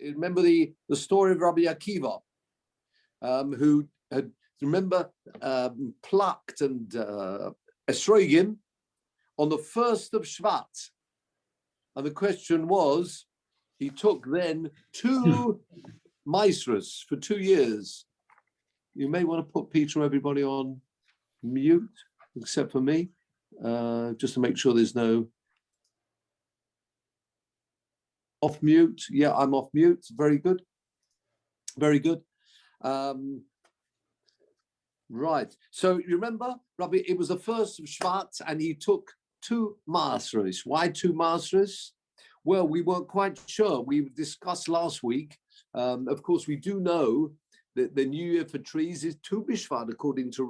remember the story of Rabbi Akiva, who had, plucked and esrogim on the 1st of Shvat. And the question was, he took then 2 maestras for 2 years. You may want to put Peter and everybody on mute, except for me, just to make sure there's no off mute. Yeah, I'm off mute. Very good. Very good. Right. So you remember, Rabbi, it was the 1st of Shvat, and he took 2 maestras. Why 2 maestras? Well, we weren't quite sure. We discussed last week. Of course, we do know that the new year for trees is Tu B'Shvat, according to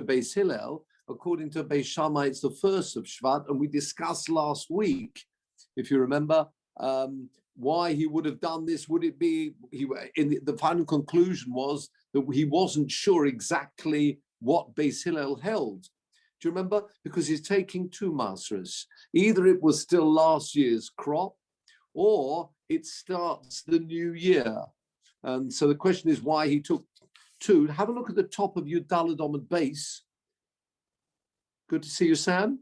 Beis Hillel. According to Beis Shammai, it's the 1st of Shvat, and we discussed last week, if you remember, why he would have done this. Would it be, the final conclusion was that he wasn't sure exactly what Beis Hillel held. Do you remember? Because he's taking 2 maasros. Either it was still last year's crop, or it starts the new year. And so the question is why he took 2. Have a look at the top of your Daled Amud base. Good to see you, Sam.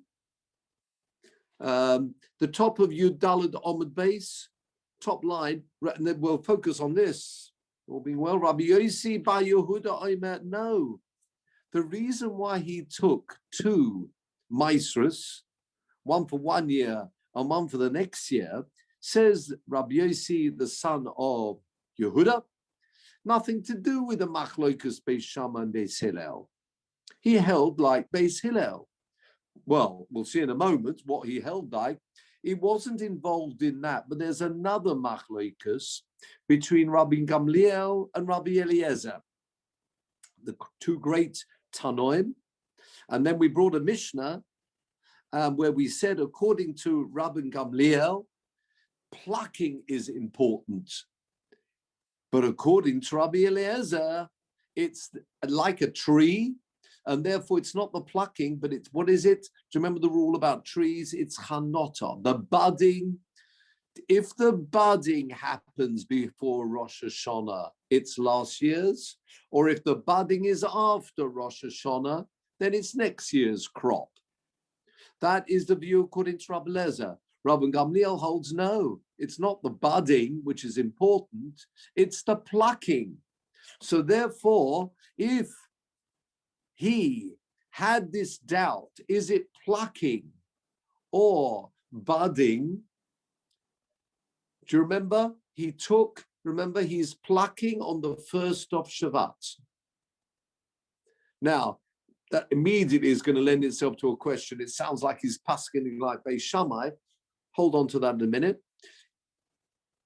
The top of your Daled Amud base, top line, and then we'll focus on this. All being well, Rabbi Yossi Bar Yehuda Omer, no. The reason why he took 2 maestras, one for 1 year and one for the next year, says Rabbi Yossi, the son of Yehuda, nothing to do with the machlokas Beis Shammai and Beis Hillel. He held like Beis Hillel. Well, we'll see in a moment what he held like. He wasn't involved in that, but there's another machlokas between Rabbi Gamliel and Rabbi Eliezer, the 2 great Tanoim. And then we brought a Mishnah where we said, according to Rabbi Gamliel, plucking is important. But according to Rabbi Eliezer, it's like a tree, and therefore it's not the plucking, but it's, what is it? Do you remember the rule about trees? It's chanota, the budding. If the budding happens before Rosh Hashanah, it's last year's, or if the budding is after Rosh Hashanah, then it's next year's crop. That is the view according to Rabbi Eliezer. Rabbi Gamliel holds no, it's not the budding which is important, it's the plucking. So therefore, if he had this doubt, is it plucking or budding? Do you remember? He's plucking on the 1st of Shvat. Now, that immediately is going to lend itself to a question. It sounds like he's paskening like Beis Shammai. Hold on to that in a minute.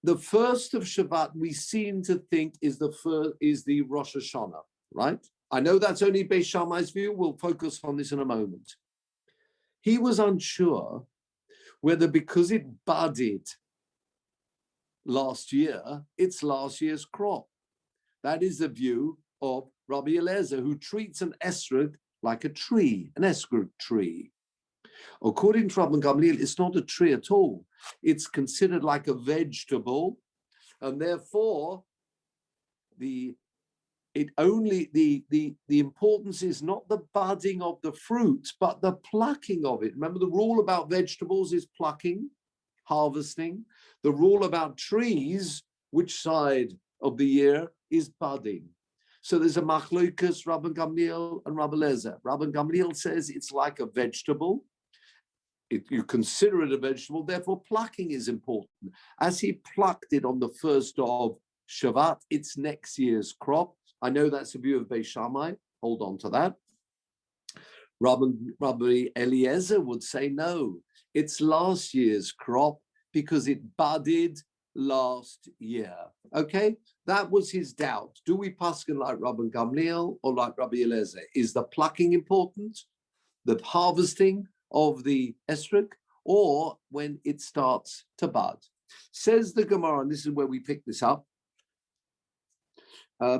The 1st of Shvat, we seem to think is the Rosh Hashanah, right? I know that's only Beis Shammai's view. We'll focus on this in a moment. He was unsure whether because it budded last year, it's last year's crop. That is the view of Rabbi Eliezer, who treats an esrog like a tree, an esrog tree. According to Rabbi Gamliel, it's not a tree at all. It's considered like a vegetable, and therefore the importance is not the budding of the fruit, but the plucking of it. Remember, the rule about vegetables is plucking, harvesting. The rule about trees, which side of the year, is budding. So there's a machlokas, Rabbi Gamliel and Rabbi Eliezer. Rabbi Gamliel says it's like a vegetable. You consider it a vegetable, therefore plucking is important. As he plucked it on the 1st of Shvat, it's next year's crop. I know that's the view of Beis Shammai. Hold on to that. Rabbi Eliezer would say no, it's last year's crop because it budded last year. Okay, that was his doubt. Do we paskin like Rabbi Gamliel or like Rabbi Eliezer? Is the plucking important, the harvesting of the estrog, or when it starts to bud? Says the Gemara, and this is where we pick this up.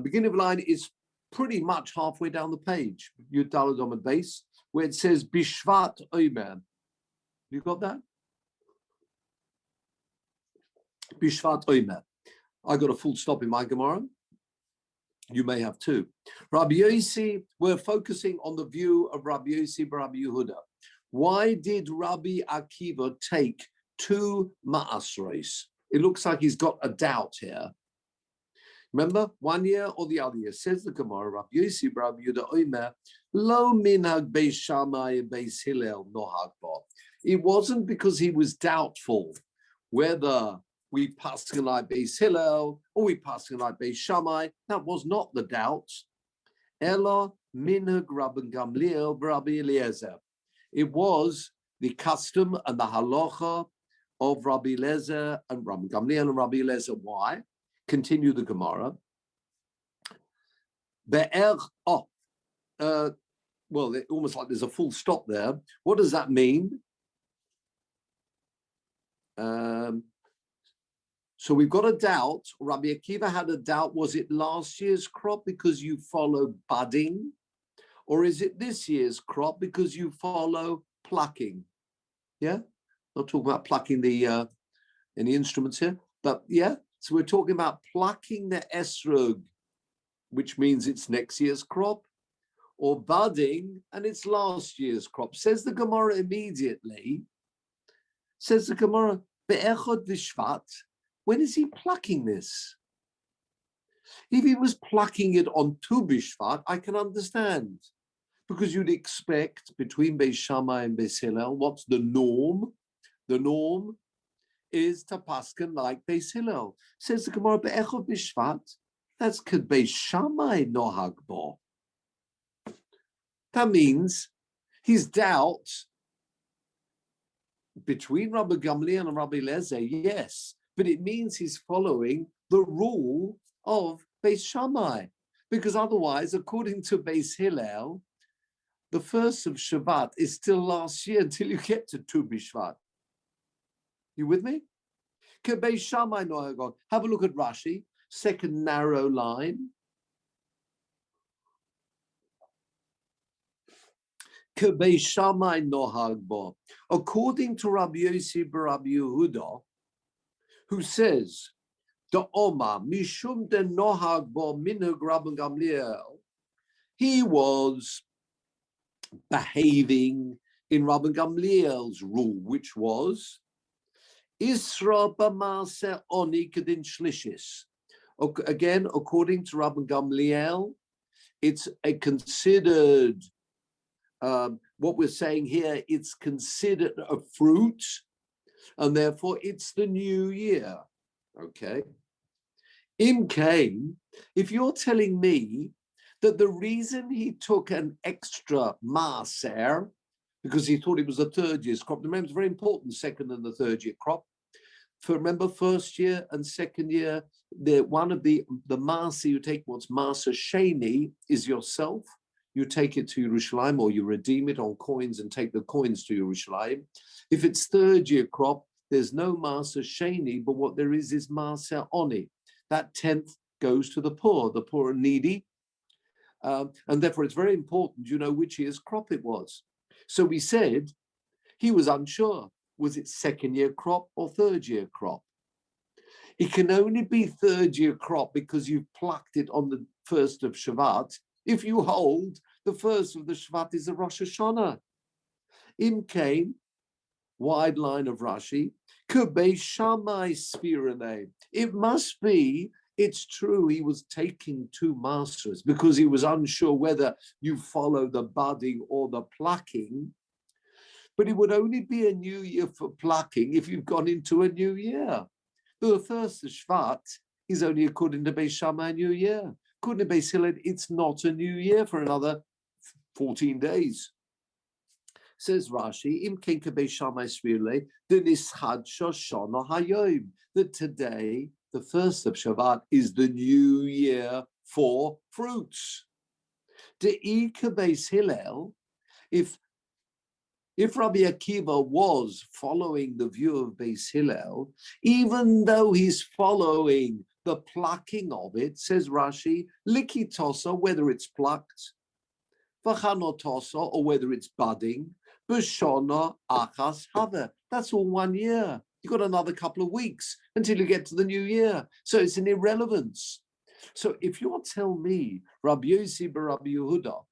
Beginning of line is pretty much halfway down the page, Yud Daled Amud base, where it says Bishvat Omer. You got that? Bishvat Omer. I got a full stop in my Gemara. You may have too. Rabbi Yossi, we're focusing on the view of Rabbi Yossi Rabbi Yehuda. Why did Rabbi Akiva take 2 ma'asros? It looks like he's got a doubt here. Remember, 1 year or the other year. Says the Gemara, Rabbi Yossi Rabbi Yehuda Omer, Lo minhag beis Shammai and beis Hillel nohag bo. It wasn't because he was doubtful whether we paskin like beis Hillel or we paskin like beis Shammai. That was not the doubt. Ela minhag Rabbi Gamliel Rabbi Eliezer. It was the custom and the halacha of Rabbi Eliezer and Rabbi Gamliel and Rabbi Eliezer. Why? Continue the Gemara. Well, almost like there's a full stop there. What does that mean? So we've got a doubt. Rabbi Akiva had a doubt. Was it last year's crop because you follow budding? Or is it this year's crop because you follow plucking? Yeah? Not talking about plucking the any instruments here, but yeah. So we're talking about plucking the esrog, which means it's next year's crop, or budding and it's last year's crop. Says the Gemara immediately. Says the Gemara, Be'echod v'shvat. When is he plucking this? If he was plucking it on Tu B'Shvat, I can understand. Because you'd expect between Beis Shammai and Beis Hillel, what's the norm? The norm is to paskin like Beis Hillel. Says the Gemara, Be'echod B'Shvat, that's K'd Beis Shammai nohag bo. That means his doubt between Rabbi Gamliel and Rabbi Eliezer, yes, but it means he's following the rule of Beis Shammai, because otherwise, according to Beis Hillel, the first of Shabbat is still last year until you get to Tu B'Shvat. You with me? Beis Shammai nohag bo. Have a look at Rashi, second narrow line. Beis Shammai nohag bo. According to Rabbi Yossi Rabbi Yehuda, who says, "The Oma mishum de nohag bo minhag Rabbi Gamliel," he was behaving in Rabbi Gamliel's rule, which was Isra b'maaseh oni kedin shlishis. Again, according to Rabbi Gamliel, it's a considered. What we're saying here, it's considered a fruit, and therefore it's the new year. Okay. Im Kain, if you're telling me that the reason he took an extra maaser, because he thought it was a third year's crop, remember it's very important, second and the third year crop. For remember, first year and second year, one of the maaser you take, what's maaser sheni, is yourself. You take it to Yerushalayim, or you redeem it on coins and take the coins to Yerushalayim. If it's third year crop, there's no maaser sheni, but what there is maaser oni. That 10th goes to the poor and needy. And therefore it's very important you know which year's crop it was. So we said he was unsure. Was it second year crop or third year crop? It can only be third year crop because you've plucked it on the 1st of Shvat. If you hold the 1st of the Shvat is a Rosh Hashanah. Im Kain, wide line of Rashi, Beis Shammai Sfirane. It must be, it's true, he was taking 2 masters because he was unsure whether you follow the budding or the plucking. But it would only be a new year for plucking if you've gone into a new year. The 1st of Shvat is only according to Beis Shammai New Year. According to Beis Hillel, it's not a new year for another 14 days. Says Rashi, Im Kein Beis Shammai Sfirle, the Nischad Shoshana Hayom, that today, the 1st of Shabbat, is the new year for fruits. The Ika Beis Hillel, if Rabbi Akiva was following the view of Beis Hillel, even though he's following the plucking of it, says Rashi, likitosa, whether it's plucked, v'chanotosa, or whether it's budding, b'shona achas haver. That's all 1 year. You've got another couple of weeks until you get to the new year. So it's an irrelevance. So if you'll tell me, Rabbi Yossi bar Rabbi Yehuda,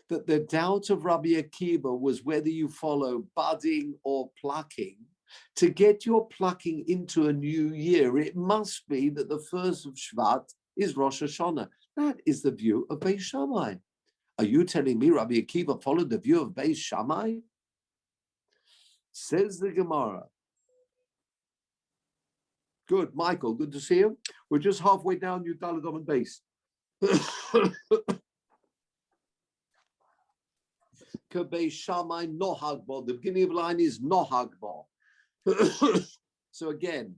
that the doubt of Rabbi Akiva was whether you follow budding or plucking, to get your plucking into a new year, it must be that the first of Shvat is Rosh Hashanah. That is the view of Beis Shammai. Are you telling me Rabbi Akiva followed the view of Beis Shammai? Says the Gemara. Good, Michael, good to see you. We're just halfway down Yud Daled Amud Beis. Beis Shammai nohagbo. The beginning of the line is nohagbo. So again,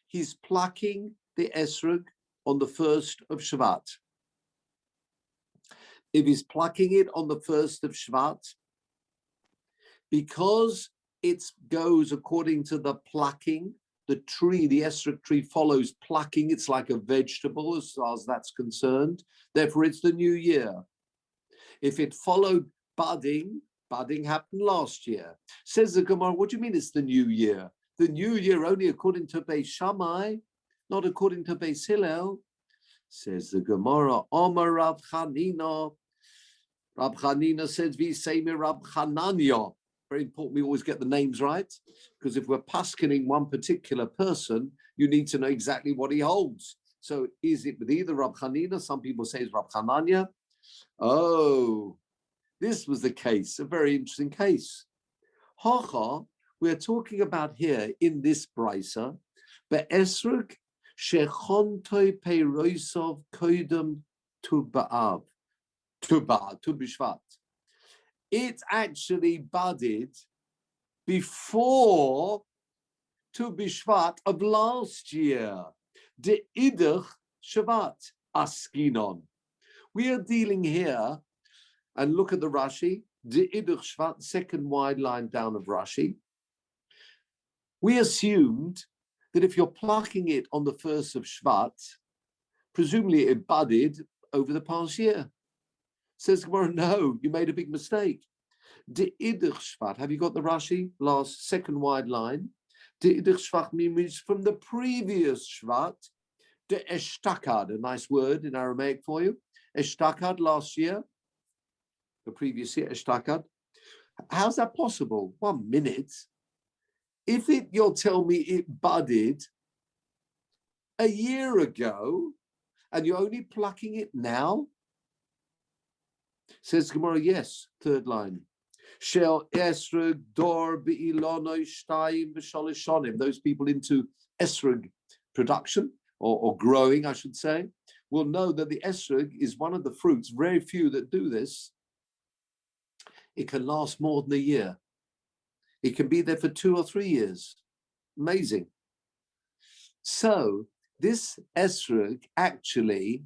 he's plucking the esrog on the first of Shvat. If he's plucking it on the first of Shvat, because it goes according to the plucking, the tree, the esrog tree follows plucking. It's like a vegetable as far as that's concerned. Therefore, it's the new year. If it followed budding happened last year. Says the Gemara, what do you mean it's the new year? The new year only according to Beis Shammai, not according to Beis Hillel. Says the Gemara, Omar Rab Chanina. Rab Chanina says, V'seimi Rab Chananya. Very important we always get the names right, because if we're paskening one particular person, you need to know exactly what he holds. So is it with either Rab Chanina? Some people say it's Rab Chananya. Oh, this was the case, a very interesting case. Hacha, we're talking about here in this brisa, be'esrog shechontoi peiroisov koidem tu ba'av, tu b'shvat. It actually budded before Tu B'Shvat of last year. De idach Shvat askinon. We are dealing here, and look at the Rashi, De idach Shvat, second wide line down of Rashi. We assumed that if you're plucking it on the first of Shvat, presumably it budded over the past year. Says Gemara, no, you made a big mistake. De idach Shvat, have you got the Rashi? Last, second wide line. De idach Shvat means from the previous Shvat. De eshtakad, a nice word in Aramaic for you. Eshtakad last year, the previous year, eshtakad. How's that possible? 1 minute. If you'll tell me it budded a year ago and you're only plucking it now, says Gemara, yes, third line. Shel esrog dor be'ilono shtayim v'shalishonim. Those people into esrog production or growing, I should say, will know that the esrog is one of the fruits. Very few that do this. It can last more than a year. It can be there for 2 or 3 years. Amazing. So this esrog actually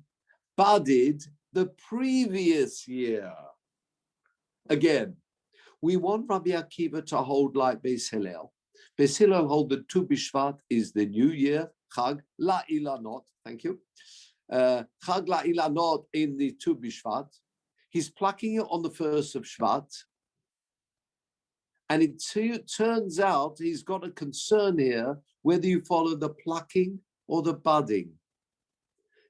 budded the previous year. Again, we want Rabbi Akiva to hold like Beis Hillel. Beis Hillel hold that Tu B'Shvat is the new year, Chag La'ilanot, thank you. Chag La'ilanot in the Tu B'Shvat. He's plucking it on the first of Shvat. And it turns out he's got a concern here whether you follow the plucking or the budding.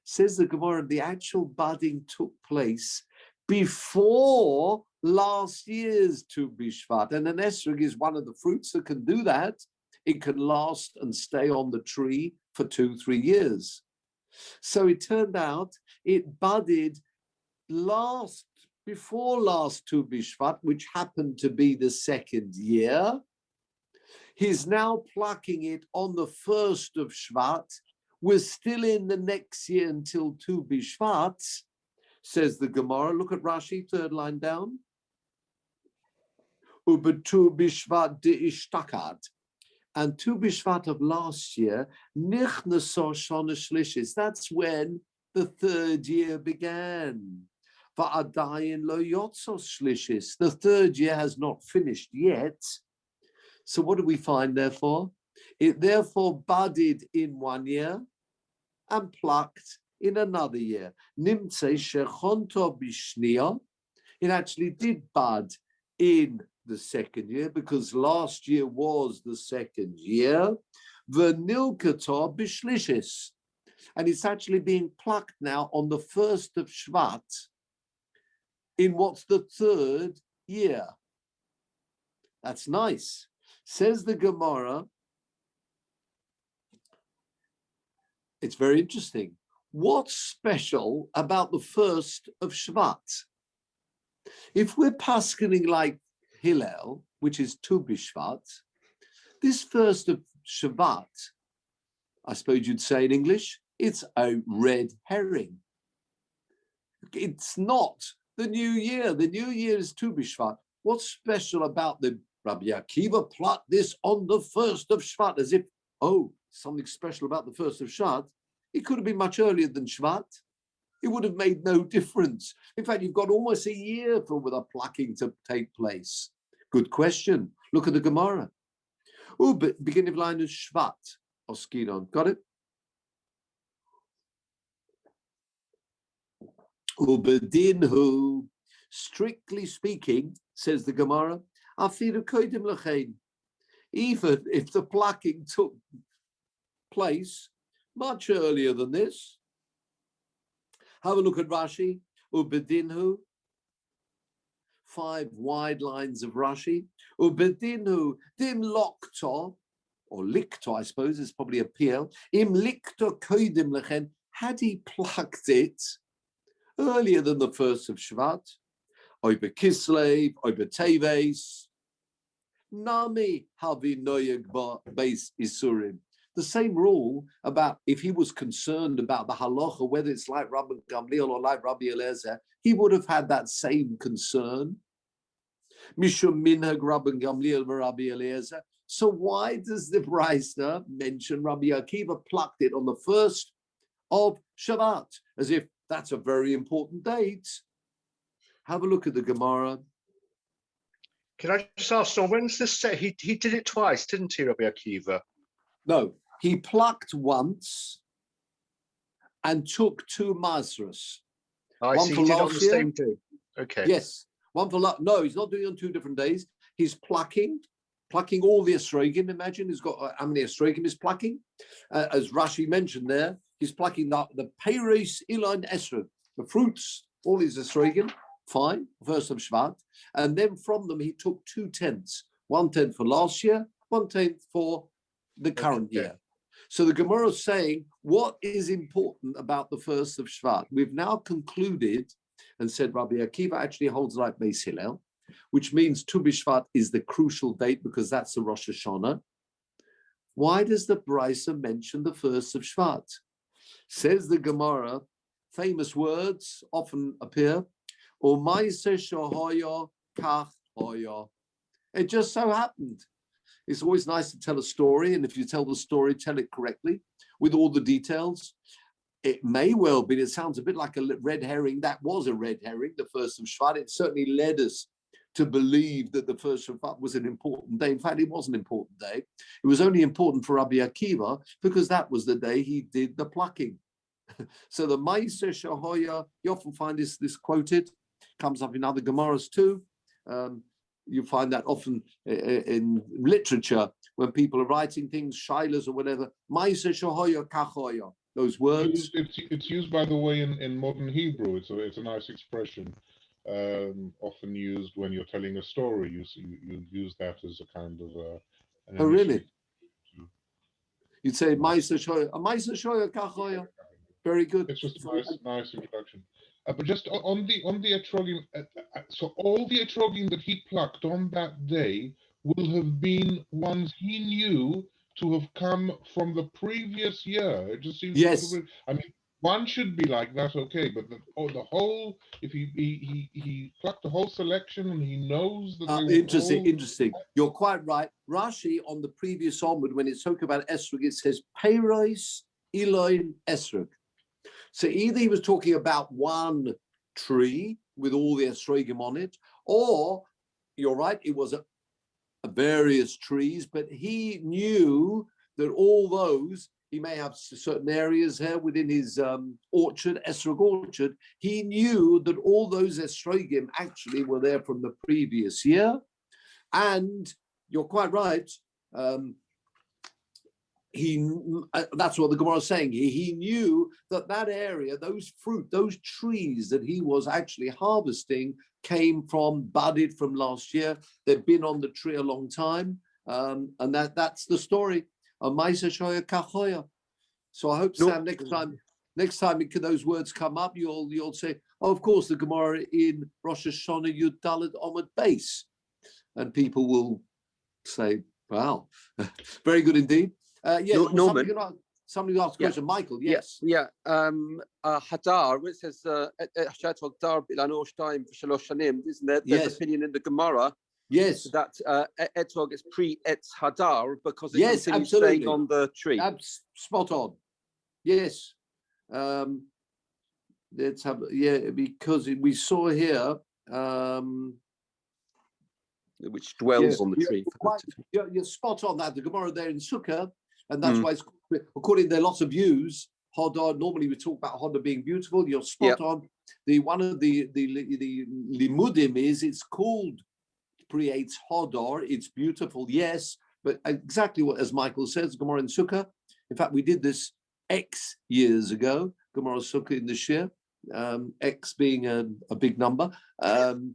Says the Gemara, the actual budding took place before last year's Tu B'Shvat. And an esrog is one of the fruits that can do that. It can last and stay on the tree for 2-3 years. So it turned out it budded before last Tu B'Shvat, which happened to be the second year. He's now plucking it on the first of Shvat. We're still in the next year until Tu B'Shvat, says the Gemara. Look at Rashi, third line down. Tu B'Shvat de'ishtakad. And Tu B'Shvat of last year, nichnaso shana shlishis. That's when the third year began. Va'adayin lo yotzos shlishis. The third year has not finished yet. So what do we find, therefore? It therefore budded in 1 year and plucked in another year. Nimtze shechonto b'shniya. It actually did bud in the second year, because last year was the second year. V'nilkata b'shlishis. And it's actually being plucked now on the 1st of Shvat in what's the third year. That's nice. Says the Gemara, it's very interesting. What's special about the 1st of Shvat? If we're paskening like Hillel, which is Tu B'Shvat, this 1st of Shvat, I suppose you'd say in English, it's a red herring. It's not the new year. The new year is Tu B'Shvat. What's special about the Rabbi Akiva plucked this on the 1st of Shvat, as if, oh, something special about the 1st of Shvat? It could have been much earlier than Shvat. It would have made no difference. In fact, you've got almost a year for the plucking to take place. Good question. Look at the Gemara. Oh, but beginning of line is Shvat. Oskinon. Got it? Ubedinhu, strictly speaking, says the Gemara, afiru kodim lechein. Even if the plucking took place much earlier than this. Have a look at Rashi. Ubedinhu, 5 wide lines of Rashi. Ubedinhu dim lokto, or likto, I suppose, is probably a PL. Im likto kodim lechen. Had he plucked it earlier than the 1st of Shvat, Oiber Kislev, Oiber Teves, Nami Havi Noyeg Beis Isurim. The same rule about if he was concerned about the halacha, whether it's like Rabbi Gamliel or like Rabbi Eliezer, he would have had that same concern. Mishum Minhag Rabbi Gamliel Rabbi Eliezer. So why does the Brisa mention Rabbi Akiva plucked it on the 1st of Shabbat, as if that's a very important date? Have a look at the Gemara. Can I just ask, so when's this set? He did it twice, didn't he, Rabbi Akiva? No, he plucked once and took 2 Masras. I see, he did it on the same day. Okay. Yes, one for no, he's not doing it on 2 different days. He's plucking all the estrogim. Imagine he's got how many estrogim he's plucking. As Rashi mentioned there, he's plucking the Peiros Ilan Esrog, the fruits, all his estrogim, fine, 1st of Shvat. And then from them, he took 2/10, 1/10 for last year, 1/10 for the current year. So the Gemara is saying, what is important about the 1st of Shvat? We've now concluded and said Rabbi Akiva actually holds like Beis Hillel, which means Tu B'Shvat is the crucial date because that's the Rosh Hashanah. Why does the Brisa mention the 1st of Shvat? Says the Gemara, famous words often appear, it just so happened. It's always nice to tell a story, and if you tell the story, tell it correctly with all the details. It may well be, it sounds a bit like a red herring. That was a red herring, the 1st of Shvat. It certainly led us to believe that the 1st of Shvat was an important day. In fact, it was an important day. It was only important for Rabbi Akiva because that was the day he did the plucking. So the Ma'aseh Shahoya, you often find this quoted, comes up in other Gemaras too. You find that often in literature when people are writing things, shilas or whatever. Ma'aseh Shahoya kachoya. Those words. It's used, by the way, in modern Hebrew. It's a nice expression, often used when you're telling a story. You use that as a kind of. Oh, really? You'd say Ma'aseh Shahoya kachoya. Very good. It's just a nice introduction. But just on the etrogim, so all the etrogim that he plucked on that day will have been ones he knew to have come from the previous year. It just seems. Yes. I mean, one should be like that, okay, but the whole, if he plucked the whole selection and he knows that. Interesting. You're quite right. Rashi on the previous onward, when it spoke about esrog, it says Peiros Iloin Esrog. So either he was talking about one tree with all the estrogim on it, or you're right, it was a various trees, but he knew that all those, he may have certain areas here within his orchard, esrog orchard, he knew that all those estrogim actually were there from the previous year. And you're quite right. That's what the Gemara is saying. He knew that area, those fruit, those trees that he was actually harvesting came from budded from last year. They've been on the tree a long time, and that's the story. So I hope, Sam, next time those words come up, you'll say, oh, of course, the Gemara in Rosh Hashanah Yud Daled Amud Beis, and people will say, wow, very good indeed. Norman, somebody asked a question. Michael, yes. Hadar, which says Hadar Bilano Shtaim for Shalosh Shanim, isn't there? There's opinion in the Gemara. Yes. That Etrog is pre-Etz Hadar because it continues absolutely. staying on the tree. Spot on. Yes. Let's have, because we saw here. Which dwells on the tree. You're spot on that. The Gemara there in Sukkah, and that's why it's, according to their lots of views, Hodor, normally we talk about Hodor being beautiful. You're spot on. One of the limudim is it's called creates Hodor. It's beautiful, yes, but exactly what, as Michael says, Gemara in Sukkah. In fact, we did this X years ago, Gemara Sukkah in the Shiur, X being a big number. And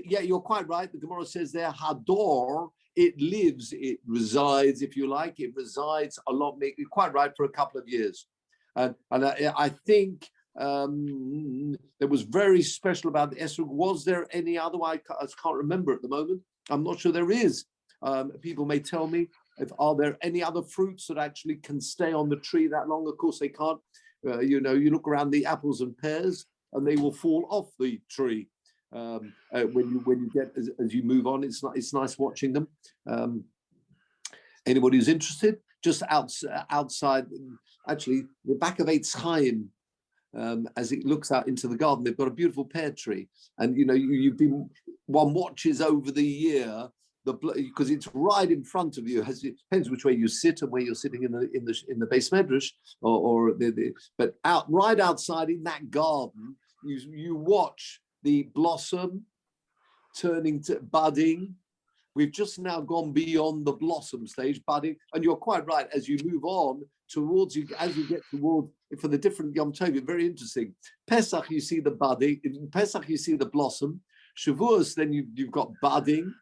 you're quite right. The Gemara says there, Hador, it lives, it resides, if you like, it resides a lot, you're quite right, for a couple of years. And I think that was very special about the Esrog. Was there any other? I can't remember at the moment. I'm not sure there is. People may tell me, are there any other fruits that actually can stay on the tree that long? Of course they can't. You look around the apples and pears, and they will fall off the tree when you get as you move on. It's nice watching them. Anybody who's interested, just outside, actually the back of Eitz Chaim, as it looks out into the garden, they've got a beautiful pear tree, and one watches over the year because it's right in front of you. It depends which way you sit and where you're sitting in the base medrash, but right outside in that garden, you watch the blossom turning to budding. We've just now gone beyond the blossom stage, budding, and you're quite right. As you move on towards as you get towards, for the different Yom Tov, very interesting. Pesach, you see the budding. In Pesach, you see the blossom. Shavuos, then you've got budding.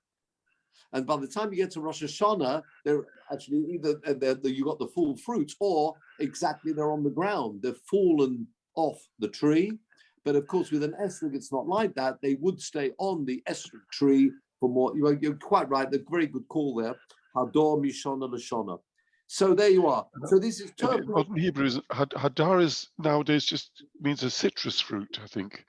And by the time you get to Rosh Hashanah, they're actually either you got the full fruits, or exactly they're on the ground. They've fallen off the tree. But of course, with an esrog, it's not like that. They would stay on the esrog tree for more. You're quite right. The very good call there. Hador mishana l'shana. So there you are. So this is modern Hebrew. Hadar is nowadays just means a citrus fruit, I think.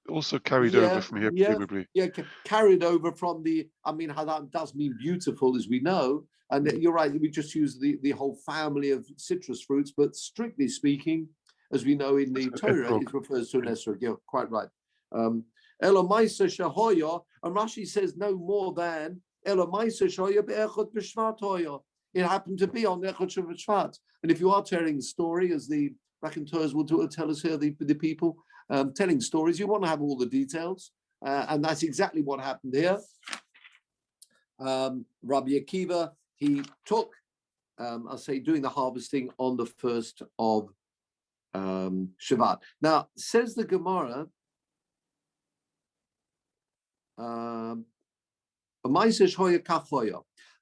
Also carried over from here, presumably. Yeah, carried over from the. I mean, Hadar does mean beautiful, as we know. And you're right. We just use the whole family of citrus fruits, but strictly speaking, as we know in the Torah, it refers to an esrog. You're quite right. Elomaisa shahoya, and Rashi says no more than Elomaisa shahoya be'echot b'shvat hoya. It happened to be on Echot Shvat. And if you are telling the story, as the raconteurs will tell us here, the people telling stories, you want to have all the details, and that's exactly what happened here. Rabbi Akiva, he took, I'll say, doing the harvesting on the first of Shvat. Now, says the Gemara,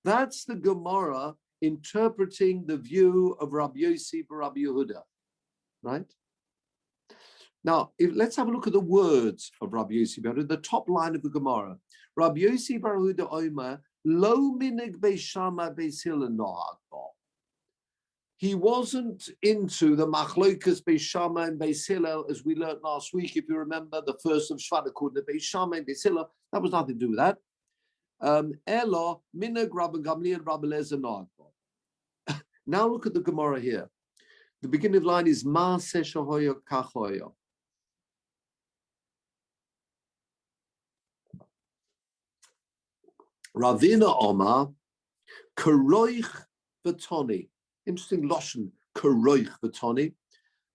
that's the Gemara interpreting the view of Rabbi Yossi bar Rabbi Yehuda, right? Now, let's have a look at the words of Rabbi Yossi bar Yehuda, the top line of the Gemara. Rabbi Yossi bar Yehuda Omer, lo minig beishama beisila nohag bo. He wasn't into the machlokas Beis Shammai and Beis Hillel, as we learned last week, if you remember, the first of Shvat according to Beis Shammai and Beis Hillel. That was nothing to do with that. Elo minag Rabbi Gamliel Rabbi Eliezer nohag bo. Now look at the Gemara here. The beginning of the line is Maaseh shahoya kachoya. Ravina Omar Karoich Vatoni. Interesting lashon, Karoich Vatoni.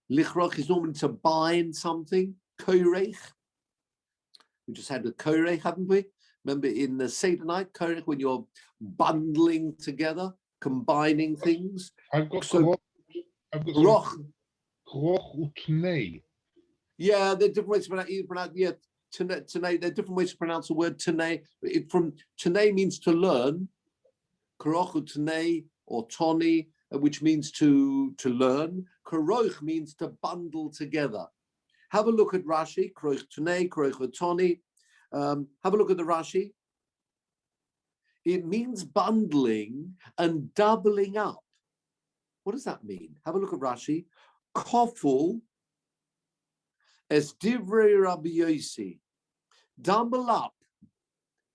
Lichrach is normally to bind something. Koreich. We just had the Koreich, haven't we? Remember in the Seder night, when you're bundling together, combining things. I've got so kroch utnei. Yeah, there are different ways to pronounce. Yeah, Tanei. There are different ways to pronounce the word Tanei. From Tanei means to learn. Kroch utnei or toni, which means to learn. Kroch means to bundle together. Have a look at Rashi. Kroch Tanei, kroch utoni. Have a look at the Rashi. It means bundling and doubling up. What does that mean? Have a look at Rashi. Koful es divrei Rabbi Yossi. Double up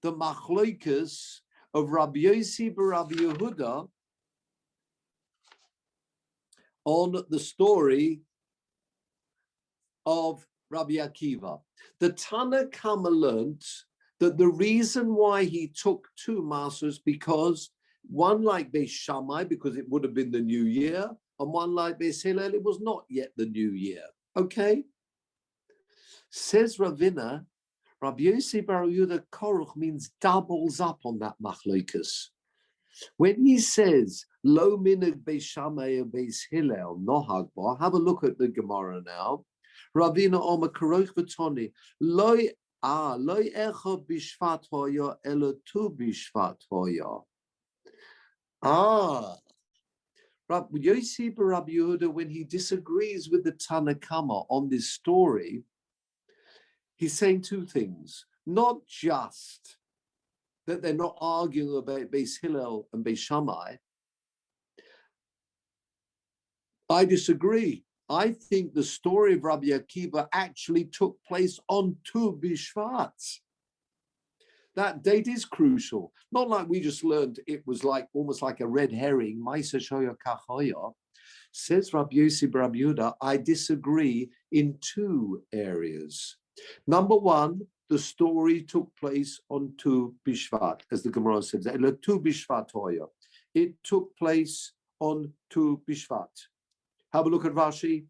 the machloikas of Rabbi Yossi bar Rabbi Yehuda on the story of Rabbi Akiva. The Tana Kama learnt that the reason why he took 2 masters, because one like Beis Shammai, because it would have been the new year, and one like Beis Hillel, it was not yet the new year. Okay? Says Ravina, Rabbi Yossi bar Yehuda Koruch means doubles up on that machlokas. When he says, Lo minig Beis Shammai and Beis Hillel, nohag bo, have a look at the Gemara now. Ravina Omer Koruch v'toni, lo echa bishvat hoya, elo tu bishvat hoya. Rabbi Yossi bar Rabbi Yehuda, when he disagrees with the Tana Kama on this story, he's saying 2 things. Not just that they're not arguing about Beis Hillel and Beis Shammai. I disagree. I think the story of Rabbi Akiva actually took place on Tu B'Shvat. That date is crucial. Not like we just learned it was like almost like a red herring. Ma'aser shoya kachoya. Says Rabbi Yossi bar Rabbi Yehuda, I disagree in 2 areas. Number 1, the story took place on Tu B'Shvat, as the Gemara says. Tu B'Shvat hoya. It took place on Tu B'Shvat. Have a look at Rashi.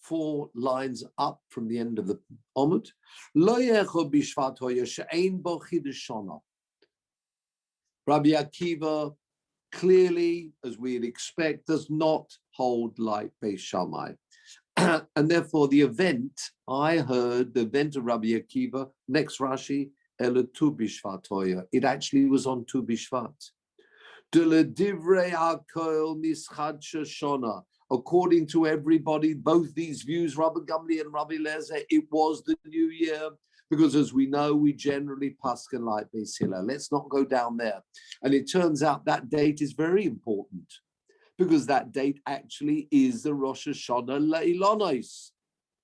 4 lines up from the end of the Omud. Lo yecho bishvat hoya she'ein bo chidushona. Rabbi Akiva clearly, as we'd expect, does not hold like Beis Shammai. And therefore the event, I heard the event of Rabbi Akiva, next Rashi, ele tu bishvat hoya. It actually was on Tu Bishvat. De le divrei hakol mischad shona. According to everybody, both these views, Rabbi Gamliel and Rabbi Eliezer, it was the new year, because as we know, we generally paskin like Beis Hillel. Let's not go down there. And it turns out that date is very important, because that date actually is the Rosh Hashanah Leilonos,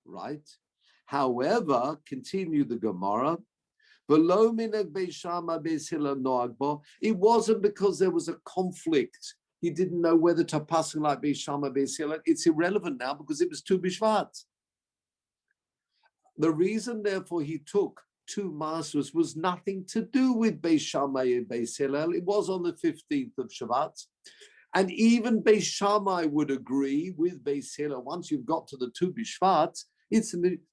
right? However, continue the Gemara, it wasn't because there was a conflict. He didn't know whether to pass like Beis Shammai, Beis Hillel. It's irrelevant now because it was Tu B'Shvat. The reason, therefore, he took 2 masters was nothing to do with Beis Shammai and Beis Hillel. It was on the 15th of Shabbat. And even Beis Shammai would agree with Beis Hillel. Once you've got to the Tu B'Shvat,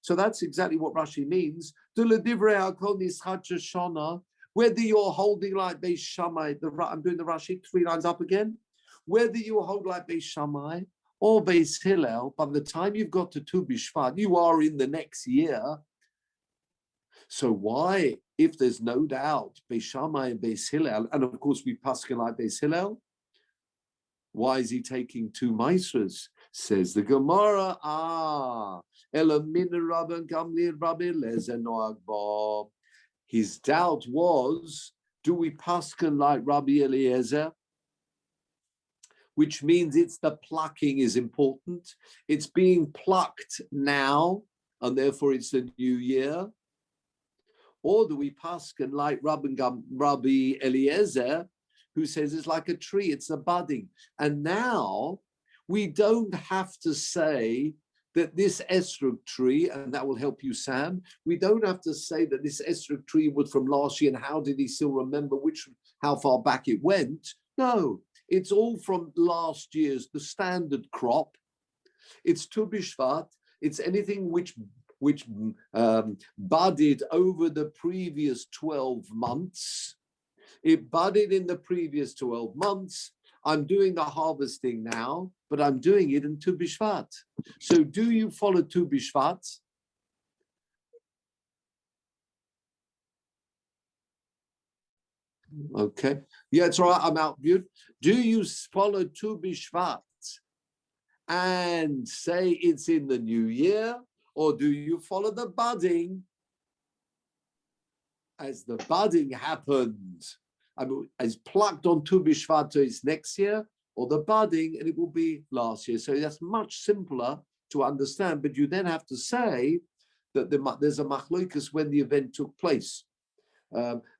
so that's exactly what Rashi means. Whether you're holding like Beis Shammai, I'm doing the Rashi 3 lines up again. Whether you hold like Beis Shammai or Beis Hillel, by the time you've got to Tu B'Shvat, you are in the next year. So why, if there's no doubt, Beis Shammai and Beis Hillel, and of course we paskin like Beis Hillel, why is he taking 2 maestras? Says the Gemara, his doubt was, do we paskin like Rabbi Eliezer? Which means it's the plucking is important. It's being plucked now, and therefore it's the new year. Or do we paskin like Rabbi Eliezer, who says it's like a tree, it's a budding. And now we don't have to say that this esrog tree, and that will help you, Sam, we don't have to say that this esrog tree was from last year, and how did he still remember how far back it went? No, it's all from last year's, the standard crop. It's Tu B'Shvat, it's anything which which budded over the previous 12 months. It budded in the previous 12 months. I'm doing the harvesting now, but I'm doing it in Tu B'Shvat. So do you follow Tu B'Shvat? Okay. Yeah, it's all right. I'm out mute. Do you follow Tu B'Shvat and say it's in the new year, or do you follow the budding as the budding happens? I mean, it's plucked on Tu B'Shvat to its next year, or the budding, and it will be last year. So that's much simpler to understand, but you then have to say that there's a machlokas when the event took place.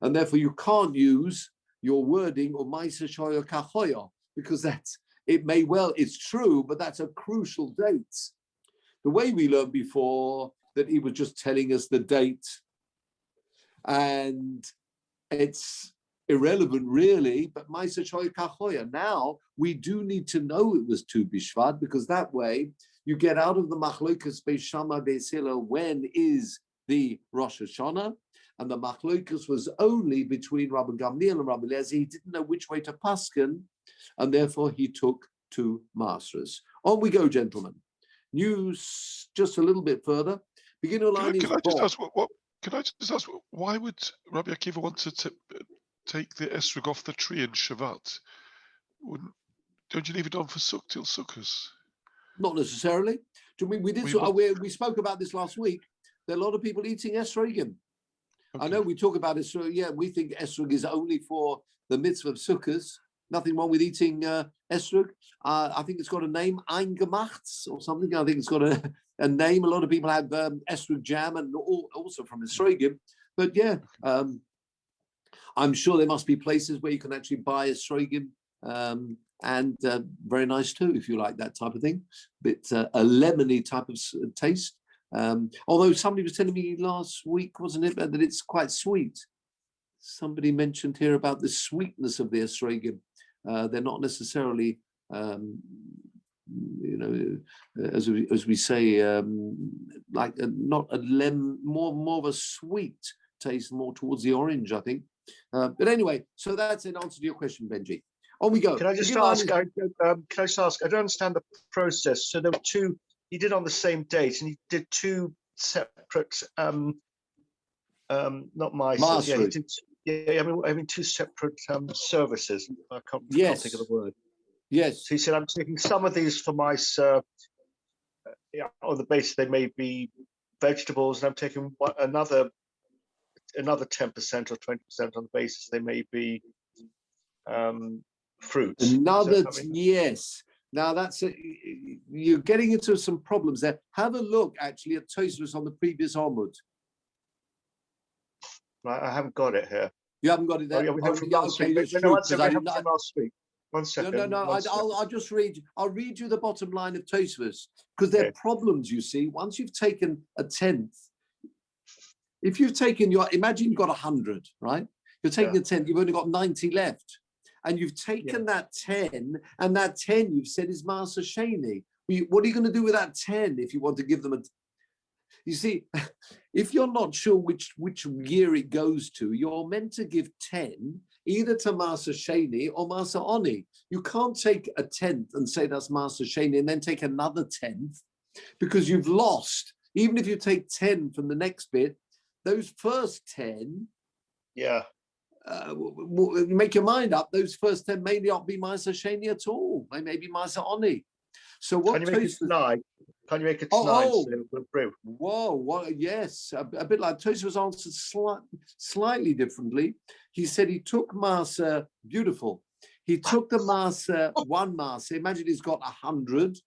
And therefore you can't use your wording or Ma'aser Shoya Kachoya, because it's true, but that's a crucial date. The way we learned before, that he was just telling us the date, and it's irrelevant really, but Ma'aser Shoya Kachoya. Now we do need to know it was Tu B'Shvat, because that way you get out of the machlokas Beis Shammai Beis Hillel, when is the Rosh Hashanah. And the machlokas was only between Rabbi Gamliel and Rabbi Eliezer. He didn't know which way to paskin, and therefore he took 2 masters. On we go, gentlemen. News just a little bit further. Beginning line is. Can I just ask? Why would Rabbi Akiva want to take the esrog off the tree in Shabbat? Don't you leave it on for till Sukkos? Not necessarily. We spoke about this last week. There are a lot of people eating esrogim. Okay. I know we talk about esrog. Yeah, we think esrog is only for the mitzvah of Sukkos. Nothing wrong with eating esrog. I think it's got a name, eingemachts or something. I think it's got a name. A lot of people have esrog jam, and also from esrogim. But yeah, I'm sure there must be places where you can actually buy esrogim, and very nice too, if you like that type of thing. Bit a lemony type of taste. Although somebody was telling me last week, wasn't it, that it's quite sweet. Somebody mentioned here about the sweetness of the esrogim. They're not necessarily, as we say, like not a more of a sweet taste, more towards the orange, I think. But anyway, so that's an answer to your question, Benji. On we go. Can I just ask? I don't understand the process. So there were 2. He did on the same date, and he did 2 separate, not masters. Yeah, he did. Yeah, I mean 2 separate services. I can't think of the word. Yes. So he said, I'm taking some of these for Ma'aser, on the basis they may be vegetables, and I'm taking another 10% or 20% on the basis they may be fruits. Yes. Now you're getting into some problems there. Have a look actually at Tosfos on the previous Amud. Right, I haven't got it here. You haven't got it there. Oh, yeah, we have from last week. Last week. 1 second. No. I'll just read. I'll read you the bottom line of Tosfos, because there are problems. You see, once you've taken a tenth, if you've taken imagine you've got 100, right? You're taking a tenth. You've only got 90 left. And you've taken that 10, and that 10 you've said is Ma'aser Sheni. What are you going to do with that 10 if you want to give them You see, if you're not sure which year it goes to, you're meant to give 10 either to Ma'aser Sheni or Ma'aser Oni. You can't take a tenth and say that's Ma'aser Sheni and then take another tenth, because you've lost. Even if you take 10 from the next bit, those first 10. Yeah. Make your mind up. Those first 10 may not be Ma'aser Sheni at all. They may be Ma'aser Oni. So what? Can you make it 9? Can you make it 9? So Whoa! Yes, a bit like Tosfos answered slightly differently. He said he took Ma'aser. Beautiful. He took the Ma'aser, 1 Ma'aser. Imagine he's got 100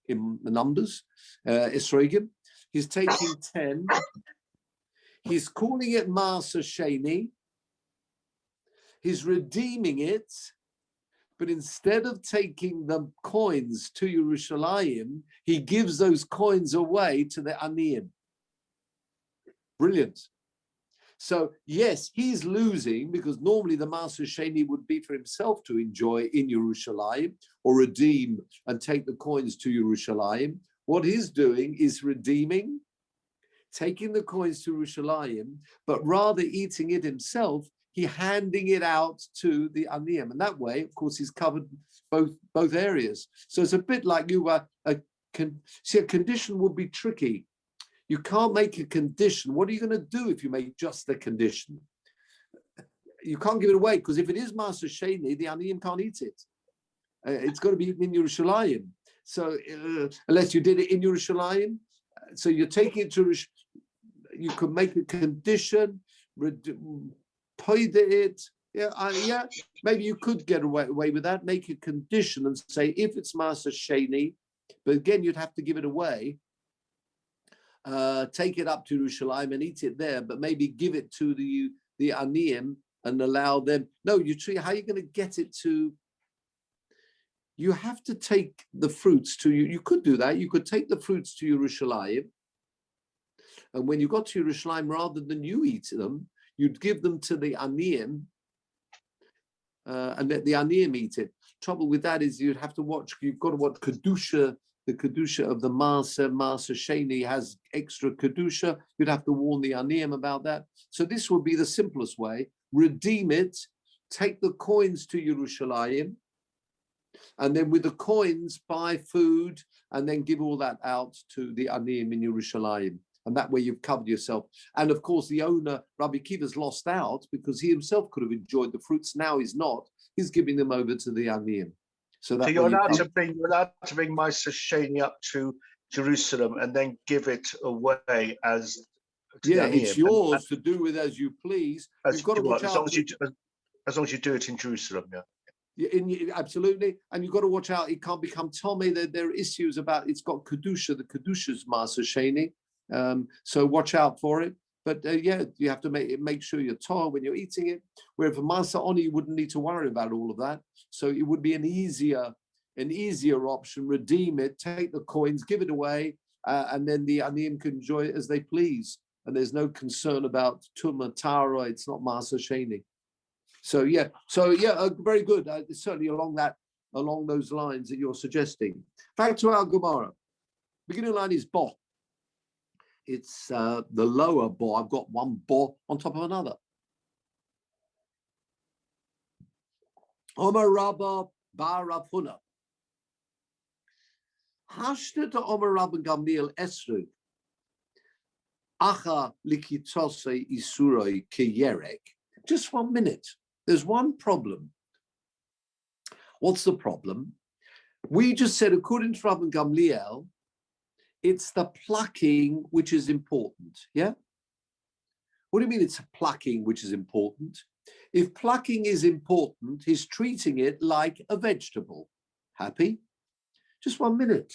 in the numbers. Esrogim. He's taking 10. He's calling it Ma'aser Sheni. He's redeeming it, but instead of taking the coins to Yerushalayim, he gives those coins away to the Aniyim. Brilliant. So yes, he's losing, because normally the Ma'aser Sheni would be for himself to enjoy in Yerushalayim or redeem and take the coins to Yerushalayim. What he's doing is redeeming, taking the coins to Yerushalayim, but rather eating it himself, he handing it out to the Aniyim. And that way, of course, he's covered both areas. So it's a bit like you were, a condition would be tricky. You can't make a condition. What are you going to do if you make just a condition? You can't give it away, because if it is Maser Sheni, the Aniyim can't eat it. It's got to be eaten in Yerushalayim. So unless you did it in Yerushalayim, so you're taking it to, you could make a condition, paid it. Yeah, maybe you could get away with that. Make a condition and say if it's Maser Sheni, but again you'd have to give it away. Take it up to Yerushalayim and eat it there, but maybe give it to the Aniyim and allow them. No, how are you going to get it to? You have to take the fruits to you. You could do that. You could take the fruits to Yerushalayim, and when you got to Yerushalayim, rather than you eat them, you'd give them to the Aniyim, and let the Aniyim eat it. Trouble with that is you'd have to watch. You've got to watch Kedusha. The Kedusha of the Maser Sheni has extra Kedusha. You'd have to warn the Aniyim about that. So this would be the simplest way. Redeem it, take the coins to Yerushalayim, and then with the coins buy food, and then give all that out to the Aniyim in Yerushalayim. And that way you've covered yourself. And of course, the owner, Rabbi Akiva's lost out because he himself could have enjoyed the fruits. Now he's not. He's giving them over to the Aniyim. So you're allowed to bring Maser Sheni up to Jerusalem and then give it away as it's yours to do with as you please. You've got to watch out. As long as you do it in Jerusalem, absolutely, and you've got to watch out. It can't become Tommy. There are issues about it's got Kedusha. The Kedusha's Maser Sheni, so watch out for it. But you have to make sure you're tall when you're eating it. Where for Maser Oni, you wouldn't need to worry about all of that. So it would be an easier option. Redeem it, take the coins, give it away, and then the Aniyim can enjoy it as they please. And there's no concern about Tumah Tara. It's not Maser Sheni. So very good. Certainly along those lines that you're suggesting. Back to our Gemara. Beginning line is bo. It's the lower bo. I've got one bo on top of another. Omer Rabba Bar Rav Huna. Hashta to Omer Rabba Gamliel Esrog. Acha likitose isuroi keyerek. Just 1 minute. There's one problem. What's the problem? We just said, according to Rabban Gamliel, it's the plucking which is important. Yeah? What do you mean it's plucking which is important? If plucking is important, he's treating it like a vegetable. Happy? Just 1 minute.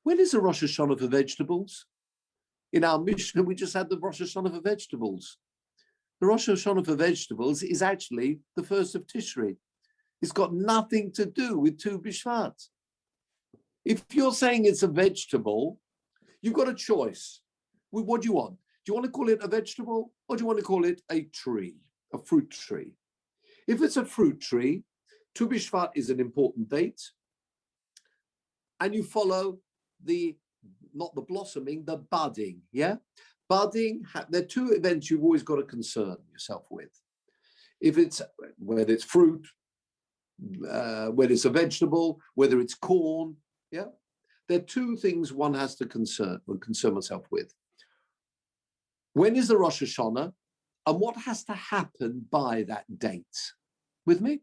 When is the Rosh Hashanah for vegetables? In our Mishnah, we just had the Rosh Hashanah for vegetables. The Rosh Hashanah for vegetables is actually the 1st of Tishri. It's got nothing to do with Tu B'Shvat. If you're saying it's a vegetable, you've got a choice. What do you want? Do you want to call it a vegetable, or do you want to call it a tree, a fruit tree? If it's a fruit tree, Tu B'Shvat is an important date, and you follow not the blossoming, the budding, yeah? Budding, there are two events you've always got to concern yourself with. Whether it's fruit, whether it's a vegetable, whether it's corn, yeah? There are two things one has to concern myself with. When is the Rosh Hashanah, and what has to happen by that date? With me?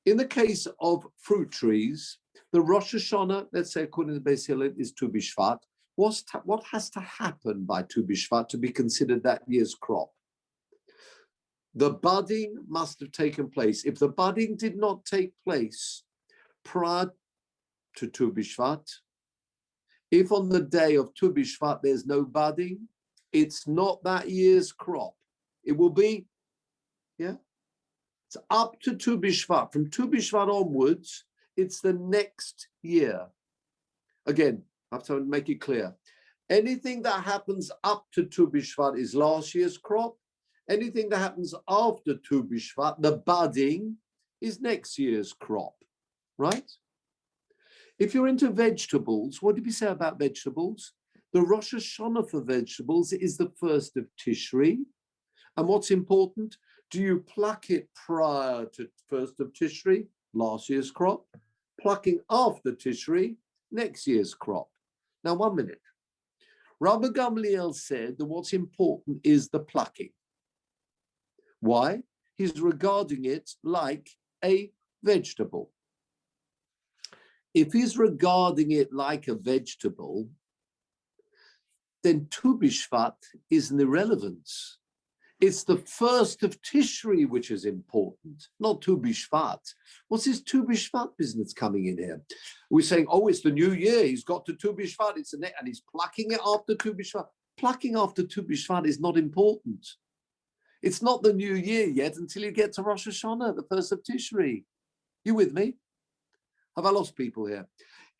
In the case of fruit trees, the Rosh Hashanah, let's say according to the Beis Hillel, is Tu B'Shvat. What has to happen by Tu B'Shvat to be considered that year's crop? The budding must have taken place. If the budding did not take place prior to Tu B'Shvat, if on the day of Tu B'Shvat there's no budding, it's not that year's crop. It will be, it's up to Tu B'Shvat. From Tu B'Shvat onwards, it's the next year. Again, I have to make it clear. Anything that happens up to Tu B'Shvat is last year's crop. Anything that happens after Tu B'Shvat, the budding, is next year's crop, right? If you're into vegetables, what did we say about vegetables? The Rosh Hashanah for vegetables is the 1st of Tishri. And what's important? Do you pluck it prior to 1st of Tishri, last year's crop? Plucking after Tishri, next year's crop. Now, 1 minute. Rabbi Gamliel said that what's important is the plucking. Why? He's regarding it like a vegetable. If he's regarding it like a vegetable, then Tu B'Shvat is an irrelevance. It's the 1st of Tishri which is important, not Tu B'Shvat. What's this Tu B'Shvat business coming in here? We're saying, oh, it's the new year. He's got to Tu B'Shvat. And he's plucking it after Tu B'Shvat. Plucking after Tu B'Shvat is not important. It's not the new year yet until you get to Rosh Hashanah, the 1st of Tishri. You with me? Have I lost people here?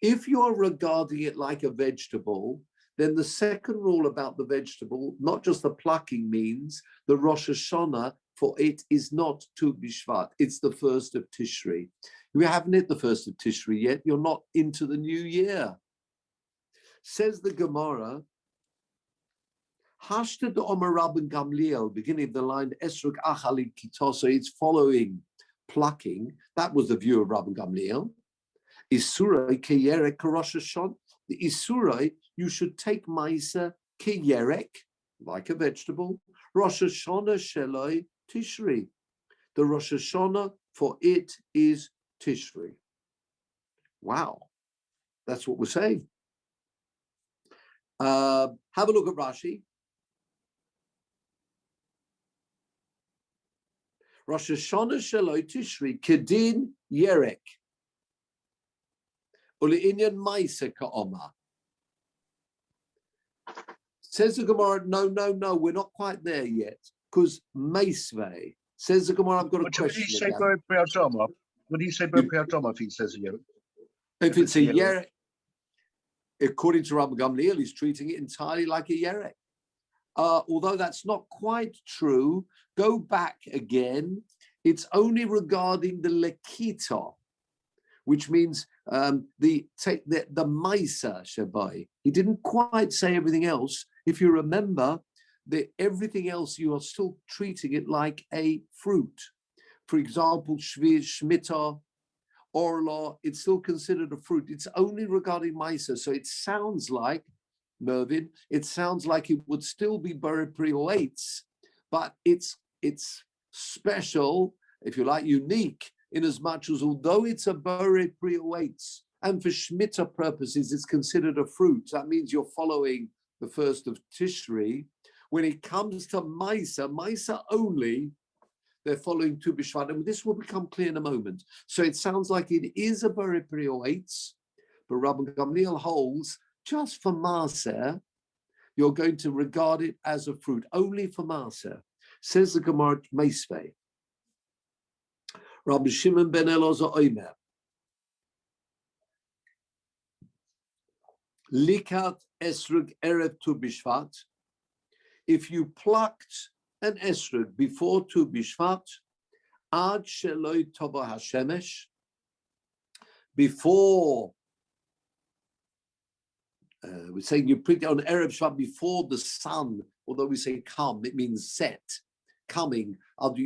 If you're regarding it like a vegetable, then the second rule about the vegetable, not just the plucking, means the Rosh Hashanah for it is not Tu B'Shvat. It's the 1st of Tishri. You haven't hit the 1st of Tishri yet. You're not into the new year. Says the Gemara, Hashta de Omer Rabban Gamliel, beginning of the line, Esrog Achali Kitoso, it's following plucking. That was the view of Rabban Gamliel. Isurai Keyerek Rosh Hashanah. The Isurai, you should take Maisa Keyerek, like a vegetable, Rosh Hashanah Sheloi Tishri. The Rosh Hashanah for it is Tishri. Wow, that's what we're saying. Have a look at Rashi. Rosh Hashanah Sheloi Tishri Kedin Yerek. Uli'inyan Maisa Ka'oma. Says the Gemara, no, we're not quite there yet. Because Meisvei. Says the Gemara, I've got a question. Would he say Ber Priyatoma if he says a Yerek? If it's a Yerek, according to Rabbi Gamliel, he's treating it entirely like a Yerek. Although that's not quite true, go back again. It's only regarding the Lekita, which means the Maisa Shabai. He didn't quite say everything else. If you remember, everything else, you are still treating it like a fruit. For example, Shvir, Shmita, Orla, it's still considered a fruit. It's only regarding Maisa. So it sounds like, Mervyn, it sounds like it would still be Beripri or Eitz, but it's special, if you like, unique, in as much as although it's a Beripri or Eitz, and for Shemitah purposes, it's considered a fruit. That means you're following the 1st of Tishri. When it comes to Maisa only, they're following Tu B'Shvat, and this will become clear in a moment. So it sounds like it is a Beripri or Eitz, but Rabbi Gamliel holds just for Maaser, you're going to regard it as a fruit, only for Maaser. Says the Gemara Meisvei. Rabbi Shimon ben Elazar Omer. Likat esrog erev Tu B'Shvat. If you plucked an esrog before Tu B'Shvat, ad sheloi tova hashemesh, before we're saying you put it on Erev Shvat before the sun, although we say come, it means set, coming. Normally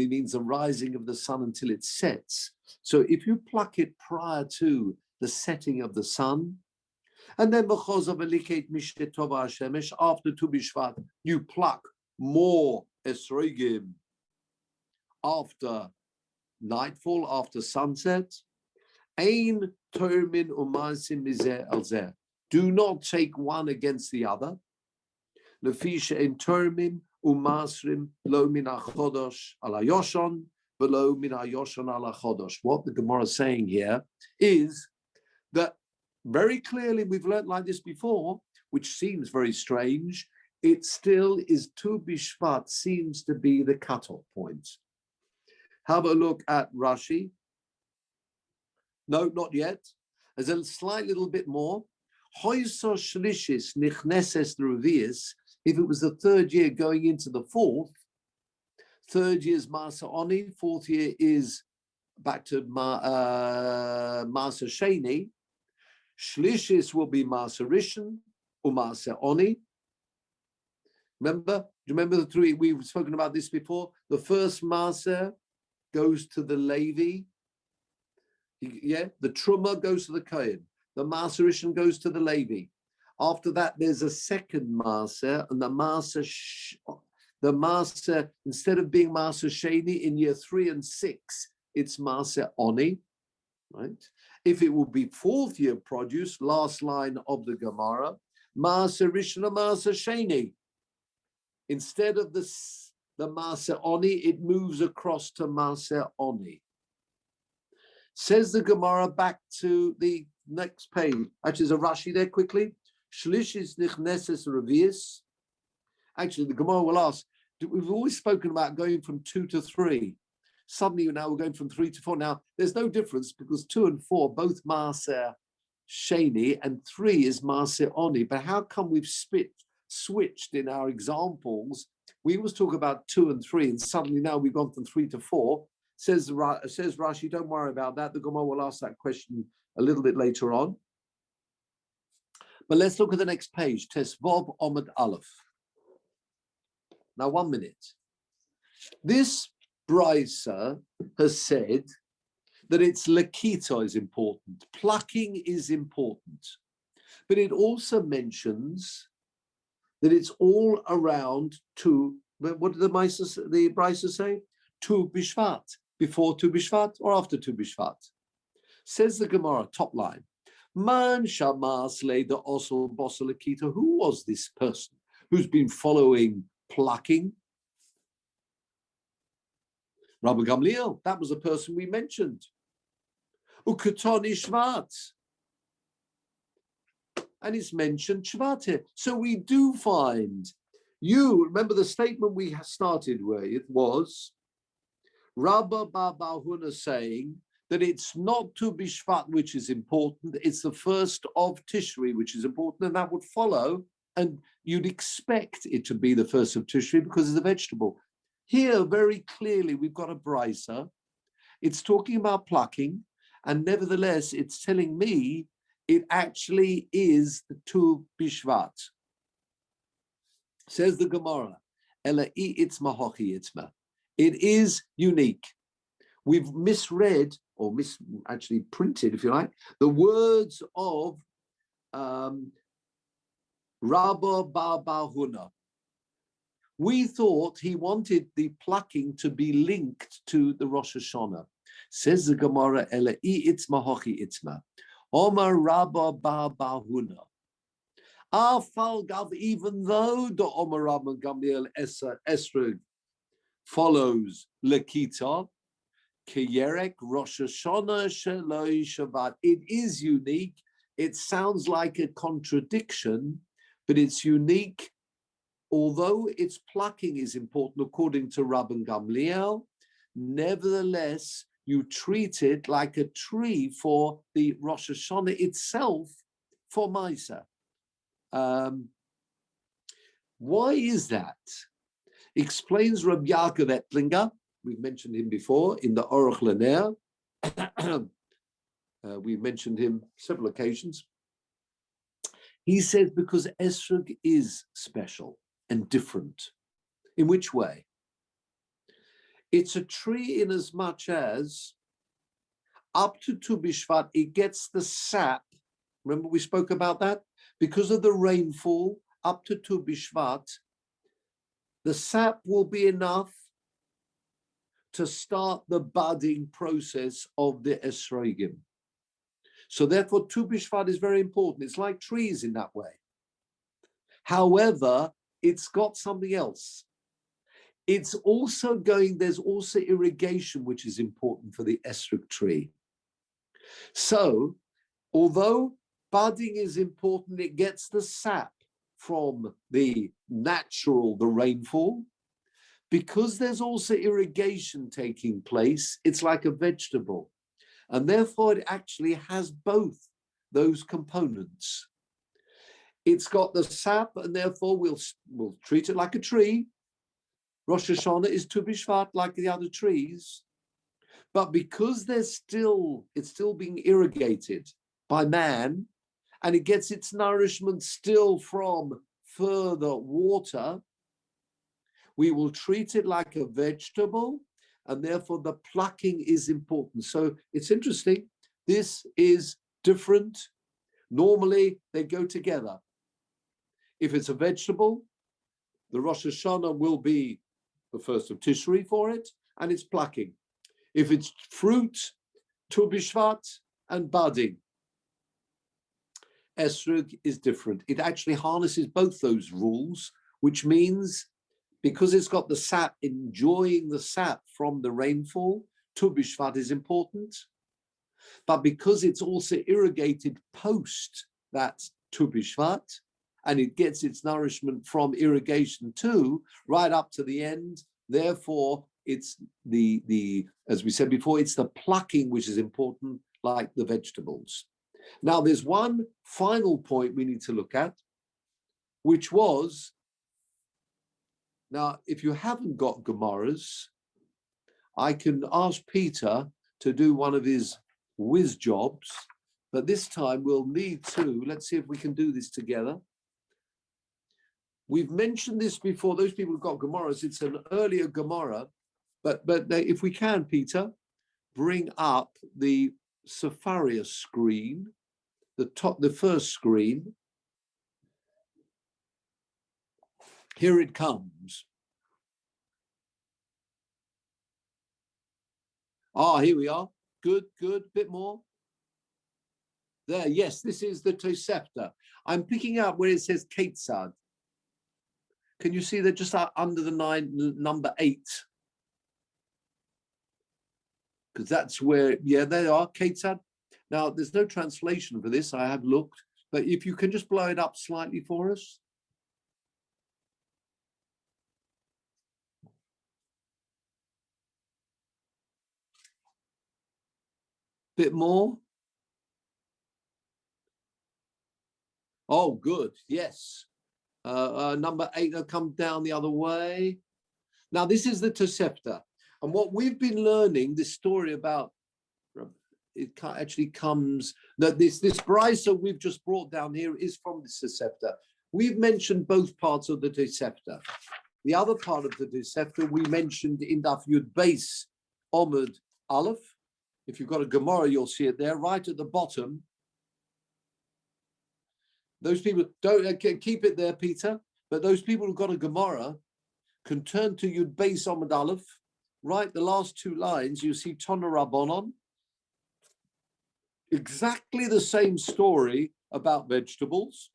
means the rising of the sun until it sets. So if you pluck it prior to the setting of the sun, and then after Tu B'Shvat, you pluck more esrogim after nightfall, after sunset. Ein termin umasim mizeh al zeh. Do not take one against the other. Lefisha ein termin umasrim lo min hachodosh al hayoshon v'lo min hayoshon al hachodosh. What the Gemara is saying here is that very clearly we've learned like this before, which seems very strange. It still is Tu B'Shvat seems to be the cutoff point. Have a look at Rashi. No, not yet. There's a slight little bit more. Hoyso shlishis nichneses revius. If it was the 3rd year going into the 4th, 3rd year is Masa Oni, 4th year is back to Maser Sheni. Shlishis will be Maser Rishon or Maser Oni. Remember? Do you remember the three? We've spoken about this before. The first Maser goes to the Levi. Yeah, the Truma goes to the Kohen. The Maser Rishon goes to the Levi. After that, there's a second Maser, and the Maser, instead of being Maser Sheni in year 3 and 6, it's Maser Oni, right? If it will be 4th year produce, last line of the Gemara, Maser Rishon and Maser Sheni. Instead of the Maser Oni, it moves across to Maser Oni. Says the Gemara back to the next page. Actually, there's a Rashi there quickly. Shlishis nichneses revius. Actually, the Gemara will ask, we've always spoken about going from 2 to 3. Suddenly now we're going from 3 to 4. Now, there's no difference because 2 and 4, both Maser Sheni, and 3 is Maser Oni. But how come we've switched in our examples? We always talk about 2 and 3, and suddenly now we've gone from 3 to 4. Says Rashi, don't worry about that. The Gemara will ask that question a little bit later on. But let's look at the next page. Tesvov Omid Aleph. Now, 1 minute. This Brisa has said that it's Lakita is important. Plucking is important. But it also mentions that it's all around what did the Brisa say? Tu Bishvat. Before Tu Bishvat or after Tu Bishvat? Says the Gemara, top line. Man Shamas Leda Osel Bosalakita. Who was this person who's been following plucking? Rabbi Gamliel, that was a person we mentioned. Ukatoni Shvat. And it's mentioned Shvat here. So we do find, remember the statement we started with was Rabba Baba Huna saying that it's not Tu Bishvat which is important, it's the first of Tishri which is important, and that would follow, and you'd expect it to be the first of Tishri because it's a vegetable. Here, very clearly, we've got a brisa. It's talking about plucking, and nevertheless, it's telling me it actually is the Tu Bishvat. Says the Gemara, Ela itzma hochi itzma. It is unique. We've misread, or actually printed, if you like, the words of Rabba Baba Huna. We thought he wanted the plucking to be linked to the Rosh Hashanah. Says the Gemara, Ela itzma hochi itzma. Omar Rabba Baba Huna. Afal Gav, even though the Omar Rabba Gamliel Esrog follows Lakita, Kiyerek Rosh Hashanah Sheloi Shabbat. It is unique. It sounds like a contradiction, but it's unique. Although its plucking is important according to Rabban Gamliel, nevertheless, you treat it like a tree for the Rosh Hashanah itself for Maisa. Why is that? Explains Rabbi Yaakov Ettlinger. We've mentioned him before in the Aruch Laner. We've mentioned him several occasions. He says because Esrog is special and different. In which way? It's a tree in as much as up to Tu Bishvat, it gets the sap. Remember we spoke about that? Because of the rainfall, up to Tu Bishvat, the sap will be enough to start the budding process of the esrogim. So therefore, Tu Bishvat is very important. It's like trees in that way. However, it's got something else. It's also there's also irrigation, which is important for the esrog tree. So, although budding is important, it gets the sap from the rainfall. Because there's also irrigation taking place, it's like a vegetable. And therefore, it actually has both those components. It's got the sap, and therefore we'll treat it like a tree. Rosh Hashanah is Tu Bishvat like the other trees. But because it's still being irrigated by man, and it gets its nourishment still from further water, we will treat it like a vegetable, and therefore the plucking is important. So it's interesting. This is different. Normally, they go together. If it's a vegetable, the Rosh Hashanah will be the 1st of Tishri for it, and it's plucking. If it's fruit, Tu B'Shvat and budding. Esrog is different. It actually harnesses both those rules, which means because it's got the sap, enjoying the sap from the rainfall, Tu B'Shvat is important. But because it's also irrigated post that Tu B'Shvat, and it gets its nourishment from irrigation too, right up to the end, therefore it's the as we said before, it's the plucking which is important, like the vegetables. Now there's one final point we need to look at, which was, now if you haven't got Gemaras, I can ask Peter to do one of his whiz jobs, but this time we'll need to, let's see if we can do this together. We've mentioned this before, those people who've got Gemaras, it's an earlier Gemara, but if we can, Peter, bring up the Safaria screen, the first screen. Here it comes. Ah, here we are. Good, bit more. There, yes, this is the Tosefta. I'm picking up where it says Ketzad. Can you see that just under the number 8? Because that's where, yeah, they are, Ketzad. Now, there's no translation for this, I have looked, but if you can just blow it up slightly for us. Bit more. Oh, good, yes. Number 8 will come down the other way. Now, this is the Tosefta. And what we've been learning, this story about, it actually comes, that this brisa we've just brought down here is from the Tosefta. We've mentioned both parts of the Tosefta. The other part of the Tosefta we mentioned in Daf Yud Beis Omud Aleph. If you've got a Gemara, you'll see it there, right at the bottom. Those people, don't keep it there, Peter, but those people who've got a Gemara can turn to Yud Beis Omud Aleph, right, the last 2 lines, you see Tona Rabbanon. Exactly the same story about vegetables,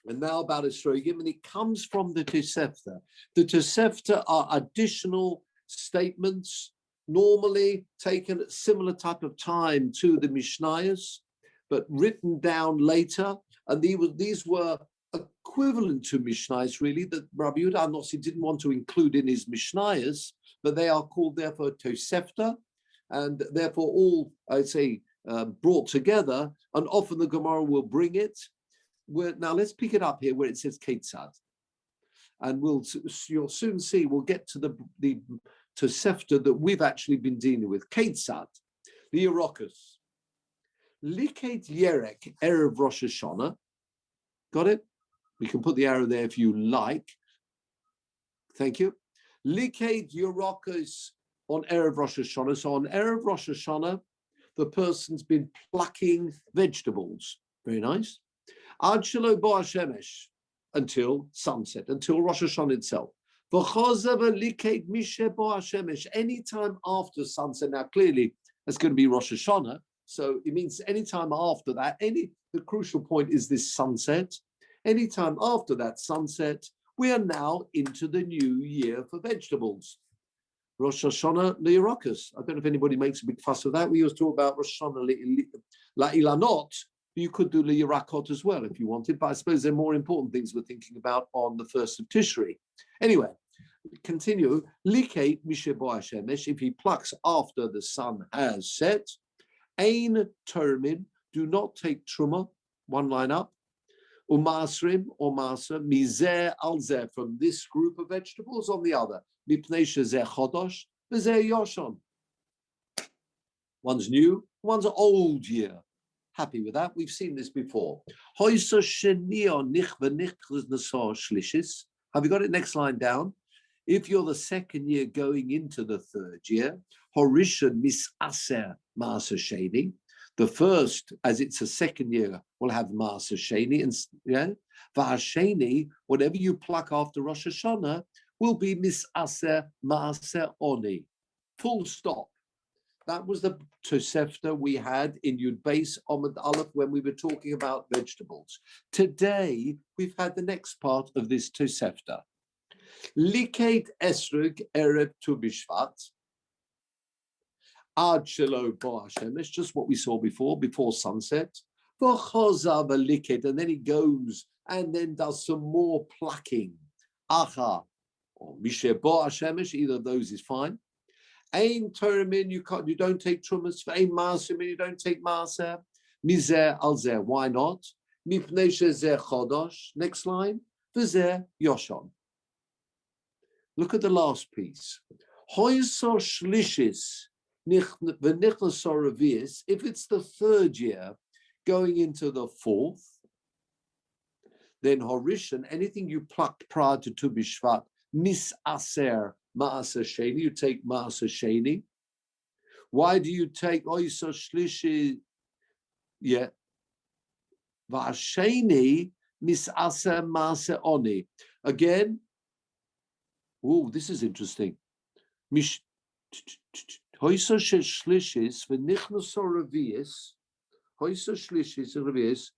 and now about Esrogim, and it comes from the Tosefta. The Tosefta are additional statements, normally taken at similar type of time to the Mishnayos, but written down later, and these were equivalent to Mishnayos, really, that Rabbi Yehuda Anossi didn't want to include in his Mishnayos, but they are called therefore Tosefta, and therefore all, I'd say, brought together, and often the Gemara will bring it. Now let's pick it up here where it says Ketzad, and you'll soon see, we'll get to the Tosefta that we've actually been dealing with. Ketzad, the Yerokas. Liket Yerek, Erev Rosh Hashanah. Got it? We can put the arrow there if you like. Thank you. Liket Yerokas on Erev Rosh Hashanah. So on Erev Rosh Hashanah, the person's been plucking vegetables. Very nice. Ad shelo bo hashemesh, until sunset, until Rosh Hashanah itself. Anytime after sunset. Now clearly that's going to be Rosh Hashanah, so it means anytime after that. The crucial point is this sunset. Anytime after that sunset, we are now into the new year for vegetables. Rosh Hashanah Li'Yerokas. I don't know if anybody makes a big fuss of that. We always talk about Rosh Hashanah La'ilanot. You could do Li'Yerakot as well if you wanted, but I suppose there are more important things we're thinking about on the 1st of Tishri. Anyway, continue. Likate Mishebo Hashemesh, if he plucks after the sun has set. Ein Termin, do not take Truma, one line up. Umasrim or Masa, Mizer Alzer, from this group of vegetables on the other. Mipnei Shezeh Chodosh, V'zeh Yoshon. One's new, one's old year. Happy with that. We've seen this before. Have you got it? Next line down. If you're the second year going into the third year, Horishan misaser Maser Sheni. The first, as it's a second year, will have Maser Sheni, and Va'asheni, whatever you pluck after Rosh Hashanah, will be misaser Maser Oni. Full stop. That was the Tosefta we had in Yud Beis Amud Aleph when we were talking about vegetables. Today, we've had the next part of this Tosefta. Liket Esrog Erev Tu B'Shvat. Ad Shelo Bo Hashemesh, just what we saw before sunset. V'chozav Liket, and then he goes and then does some more plucking. Acha, or Mishe Bo Hashemesh, either of those is fine. Ain Toramin, you don't take trumas. For Ain Maser, you don't take Maser. Mizer Alzer, why not? Mipnei Shezer Chodosh. Next line. V'zer Yoshon. Look at the last piece. Hoyso Shlishis v'nichnas Ravius. If it's the third year going into the fourth, then Horishan, anything you plucked prior to Tu B'Shvat, misaser Maaser Sheni, you take Maaser Sheni. Why do you take Oyso Shlishi? Yeah. Va'asheni misaser Maaser Oni. Again, oh, this is interesting. Hoyso Shlishis v'nichnas Ravius. Hoyso Shlishis Ravius.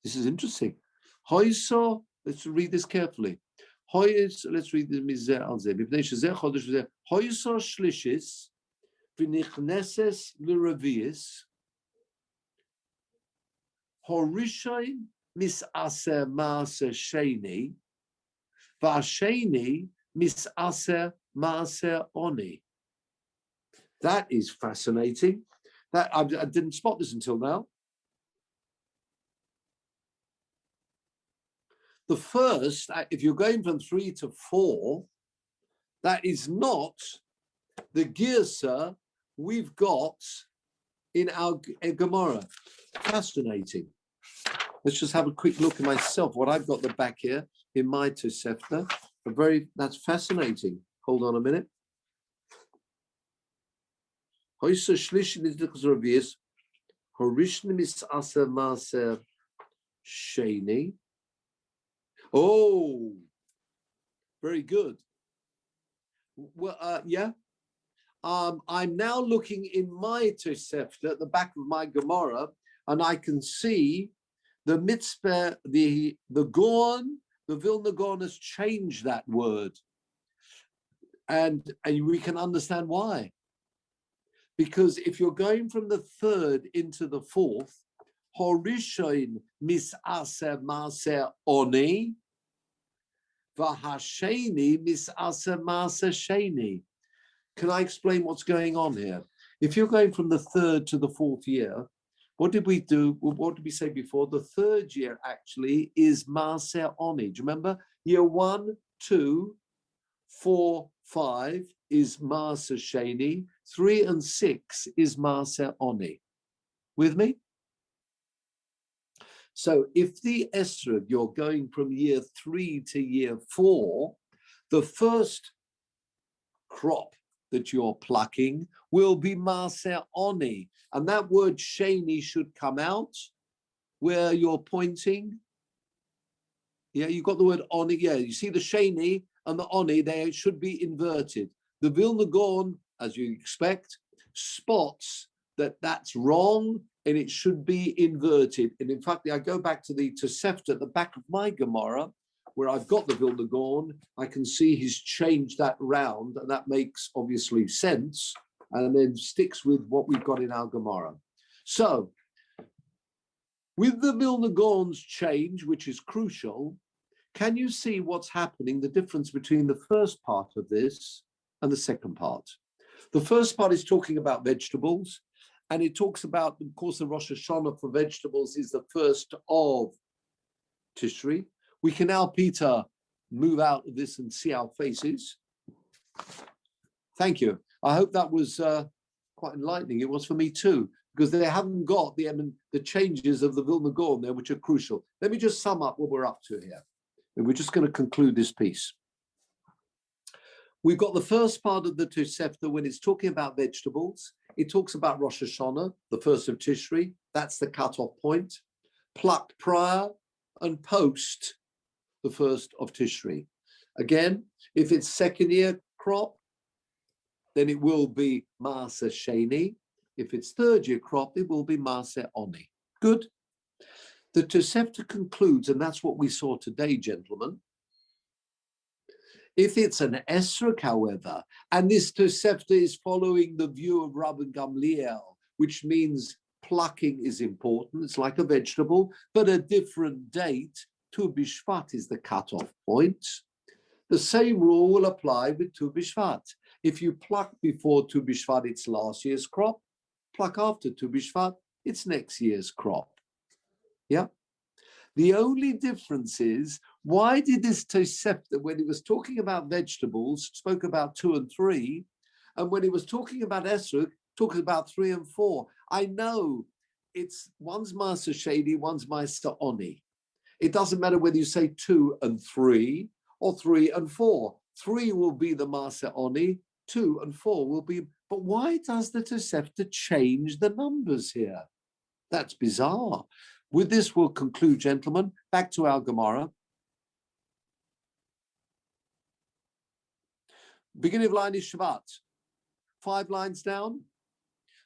This is interesting. Hoyso, let's read this carefully. Let's read the Mizer al Zeh. Hoyso Shlishis v'nichneses l'Ravius Horishain misaser Maaser Sheni v'Asheni misaser Maaser Oni. That is fascinating. That I didn't spot this until now. The first, if you're going from 3 to 4, that is not the girsa we've got in our Gemara. Fascinating. Let's just have a quick look at myself, what I've got at the back here in my Tosefta. That's fascinating. Hold on a minute. Oh, very good. Well, yeah. I'm now looking in my Tosefta at the back of my Gemara, and I can see the mitzvah, the Gaon, the Vilna Gaon has changed that word, and we can understand why. Because if you're going from the third into the fourth, Horishoin misaser Maaser Oni, V'Hasheni misaser Maaser Sheni. Can I explain what's going on here? If you're going from the third to the fourth year, what did we do? What did we say before? The third year actually is Maaser Oni. Do you remember? Year 1, 2, 4, 5 is Maaser Sheni. 3 and 6 is Maaser Oni. With me? So if the esrog, you're going from year 3 to year 4, the first crop that you're plucking will be Maaser Oni. And that word Sheni should come out where you're pointing. Yeah, you've got the word Oni. Yeah, you see the Sheni and the Oni, they should be inverted. The Vilna Gaon, as you expect, spots that that's wrong and it should be inverted. And in fact, I go back to the Tosefta at the back of my Gemara, where I've got the Vilna Gaon, I can see he's changed that round, and that makes obviously sense, and then sticks with what we've got in our Gemara. So, with the Vilna Gaon's change, which is crucial, can you see what's happening, the difference between the first part of this and the second part? The first part is talking about vegetables, and it talks about, of course, the Rosh Hashanah for vegetables is the first of Tishri. We can now, Peter, move out of this and see our faces. Thank you. I hope that was quite enlightening. It was for me too, because they haven't got the changes of the Vilna Gaon there, which are crucial. Let me just sum up what we're up to here. And we're just going to conclude this piece. We've got the first part of the Tosefta when it's talking about vegetables. It talks about Rosh Hashanah, the 1st of Tishri. That's the cutoff point. Plucked prior and post the 1st of Tishri. Again, if it's second year crop, then it will be Maaseh Sheni. If it's third year crop, it will be Maaseh Oni. Good. The Tosefta concludes, and that's what we saw today, gentlemen. If it's an esrog, however, and this Tosefta is following the view of Rabbi Gamliel, which means plucking is important, it's like a vegetable, but a different date, Tu B'Shvat is the cutoff point. The same rule will apply with Tu B'Shvat. If you pluck before Tu B'Shvat, it's last year's crop. Pluck after Tu B'Shvat, it's next year's crop. Yeah. The only difference is, why did this Tosefta, when he was talking about vegetables, spoke about 2 and 3, and when he was talking about esrog, talking about 3 and 4? I know it's one's Maaseh Sheni, one's Maaseh Oni. It doesn't matter whether you say 2 and 3 or 3 and 4. 3 will be the Maaseh Oni, 2 and 4 will be. But why does the Tosefta change the numbers here? That's bizarre. With this, we'll conclude, gentlemen. Back to our Gemara. Beginning of line is Shabbat. 5 lines down.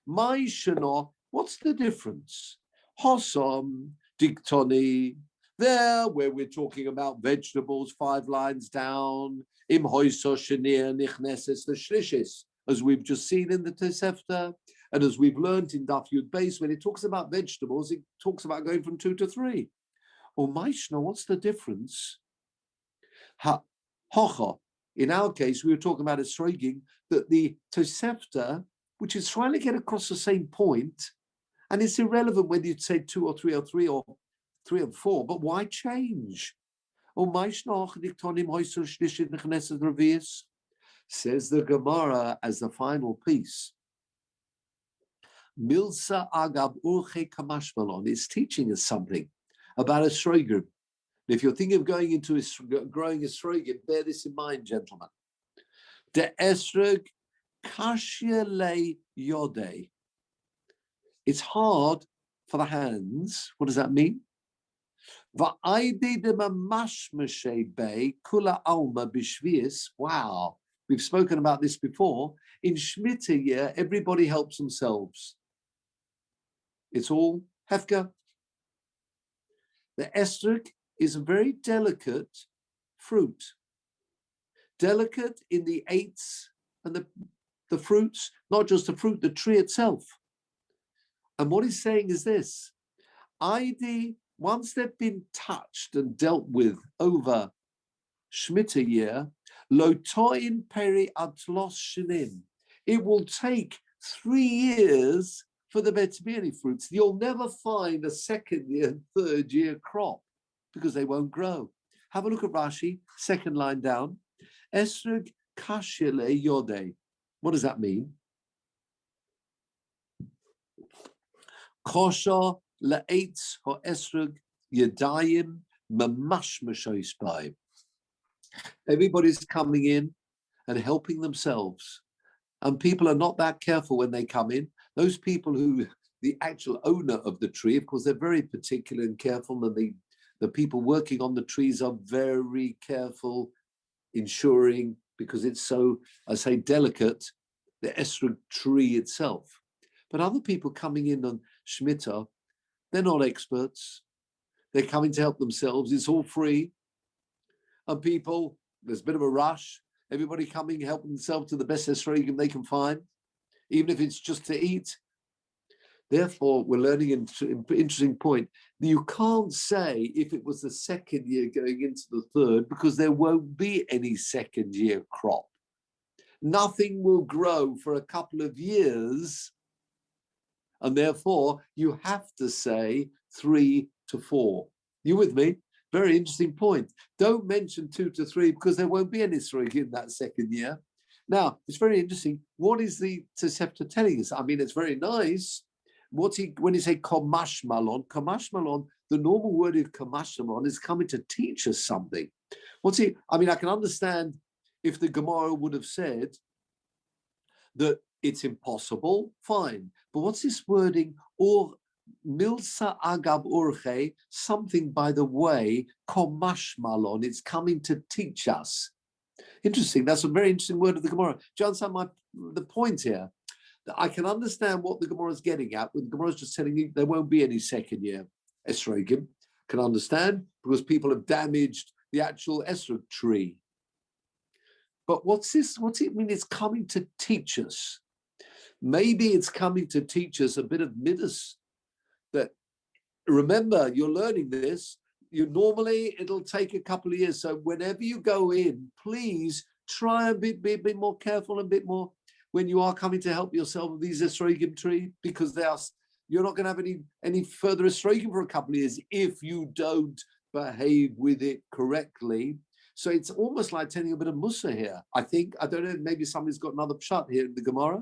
My Shana, what's the difference? Hosom, Diktoni. There, where we're talking about vegetables, 5 lines down. Im Hoiso Shanir Nichneses L'Shlishis, as we've just seen in the Tosefta. And as we've learned in Daf Yud Beis, when it talks about vegetables, it talks about going from 2 to 3. Or Maishna, what's the difference? Hocha. In our case, we were talking about esrogim, that the Tosefta, which is trying to get across the same point, and it's irrelevant whether you'd say 2 or 3 or 3 or 3 and 4, but why change? Or Maishna, says the Gemara as the final piece. Milsa Agab Urche Kamashmalon is teaching us something about esrogim. If you're thinking of going into growing esrogim, bear this in mind, gentlemen. The esrog kashya le yodei. It's hard for the hands. What does that mean? Wow, we've spoken about this before. In Shemitah year, everybody helps themselves. It's all hefka. The esrog is a very delicate fruit. Delicate in the eights and the fruits, not just the fruit, the tree itself. And what he's saying is this: once they've been touched and dealt with over Shemitah year, lotoin peri atlos shinin. It will take 3 years for the Betzmiri fruits. You'll never find a second year, third year crop because they won't grow. Have a look at Rashi, second line down. Esrog kashile yode. What does that mean? Kosha le'etz ho esrog yadayim mamash mashoisbai. Everybody's coming in and helping themselves. And people are not that careful when they come in. Those people who, the actual owner of the tree, of course, they're very particular and careful, and the people working on the trees are very careful, ensuring, because it's so, I say, delicate, the esrog tree itself. But other people coming in on Shemitah, they're not experts. They're coming to help themselves. It's all free. And people, there's a bit of a rush. Everybody coming, helping themselves to the best esrogim they can find, even if it's just to eat. Therefore, we're learning an interesting point. You can't say if it was the second year going into the third, because there won't be any second year crop. Nothing will grow for a couple of years. And therefore, you have to say 3 to 4. You with me? Very interesting point. Don't mention 2 to 3 because there won't be any esrogim in that second year. Now, it's very interesting. What is the Tosefta telling us? I mean, it's very nice. When he say Kamash Malon, the normal word of Kamash Malon is coming to teach us something. I mean, I can understand if the Gemara would have said that it's impossible, fine. But what's this wording? Or milsa agab urche, something by the way, komash malon, it's coming to teach us. Interesting. That's a very interesting word of the Gemara. Do you understand the point here? That I can understand what the Gemara is getting at. When the Gemara is just telling you there won't be any second year esrogim. Can understand because people have damaged the actual esrog tree. But what's this? What's it mean? It's coming to teach us. Maybe it's coming to teach us a bit of midas. That remember, you're learning this. It'll take a couple of years. So whenever you go in, please try and be a bit more careful, and a bit more when you are coming to help yourself with these esrogim tree, because you're not going to have any further esrogim for a couple of years if you don't behave with it correctly. So it's almost like telling a bit of musa here. I don't know, maybe somebody's got another pshat here in the Gemara.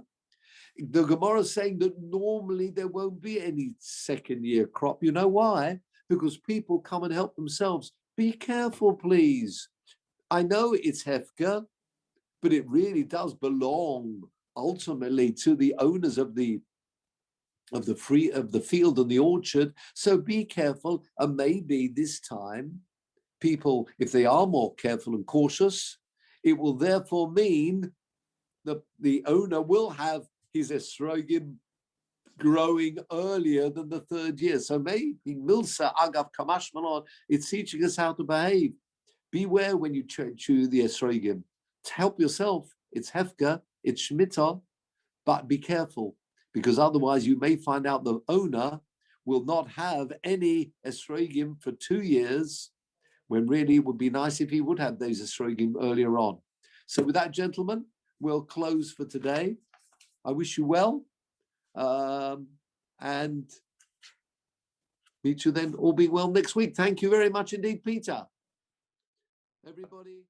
The Gemara is saying that normally there won't be any second year crop. You know why? Because people come and help themselves. Be careful, please. I know it's hefker, but it really does belong ultimately to the owners of the field and the orchard. So be careful, and maybe this time people, if they are more careful and cautious, it will therefore mean that the owner will have his esrogim growing earlier than the third year. So maybe milsa agav kamash malon, it's teaching us how to behave. Beware when you chew the esrogim. To help yourself, it's hefka, it's shmita, but be careful, because otherwise you may find out the owner will not have any esrogim for 2 years, when really it would be nice if he would have those esrogim earlier on. So with that, gentlemen, we'll close for today. I wish you well, and meet you then, all being well, next week. Thank you very much indeed, Peter. Everybody.